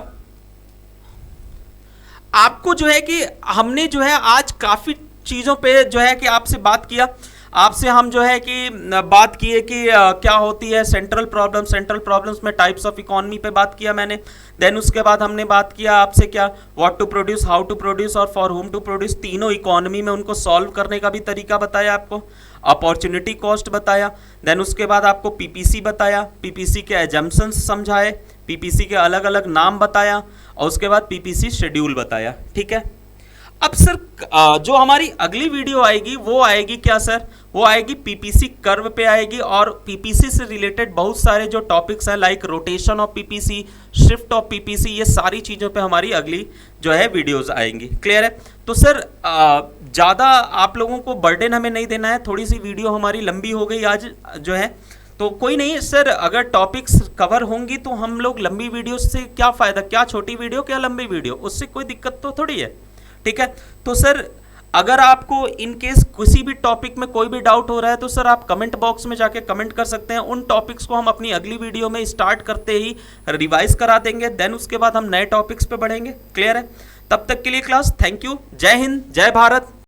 आपको जो है कि हमने जो है आज काफी चीजों पे जो है कि आपसे बात किया। आपसे हम जो है कि बात किए कि क्या होती है सेंट्रल प्रॉब्लम्स में टाइप्स ऑफ इकोनॉमी पे बात किया मैंने। देन उसके बाद हमने बात किया आपसे क्या, what to produce, how to produce और फॉर हुम टू प्रोड्यूस, तीनों इकोनॉमी में उनको सॉल्व करने का भी तरीका बताया आपको। अपॉर्चुनिटी कॉस्ट बताया। देन उसके बाद आपको पीपीसी बताया, पीपीसी के एजम्पशंस समझाए, पीपीसी के अलग अलग नाम बताया, और उसके बाद पीपीसी शेड्यूल बताया। ठीक है। अब सर जो हमारी अगली वीडियो आएगी वो आएगी क्या सर, वो आएगी पीपीसी कर्व पे आएगी, और पीपीसी से रिलेटेड बहुत सारे जो टॉपिक्स हैं like rotation of PPC, shift of PPC, ये सारी चीज़ों पे हमारी अगली जो है वीडियोस आएंगी। क्लियर है। तो सर ज़्यादा आप लोगों को बर्डन हमें नहीं देना है, थोड़ी सी वीडियो हमारी लंबी हो गई आज जो है, तो कोई नहीं सर, अगर टॉपिक्स कवर होंगी तो हम लोग लंबी वीडियो से क्या फ़ायदा, क्या छोटी वीडियो क्या लंबी वीडियो, उससे कोई दिक्कत तो थोड़ी है। ठीक है। तो सर अगर आपको इन केस किसी भी टॉपिक में कोई भी डाउट हो रहा है तो सर आप कमेंट बॉक्स में जाके कमेंट कर सकते हैं। उन टॉपिक्स को हम अपनी अगली वीडियो में स्टार्ट करते ही रिवाइज करा देंगे, देन उसके बाद हम नए टॉपिक्स पे बढ़ेंगे। क्लियर है। तब तक के लिए क्लास थैंक यू, जय हिंद, जय भारत।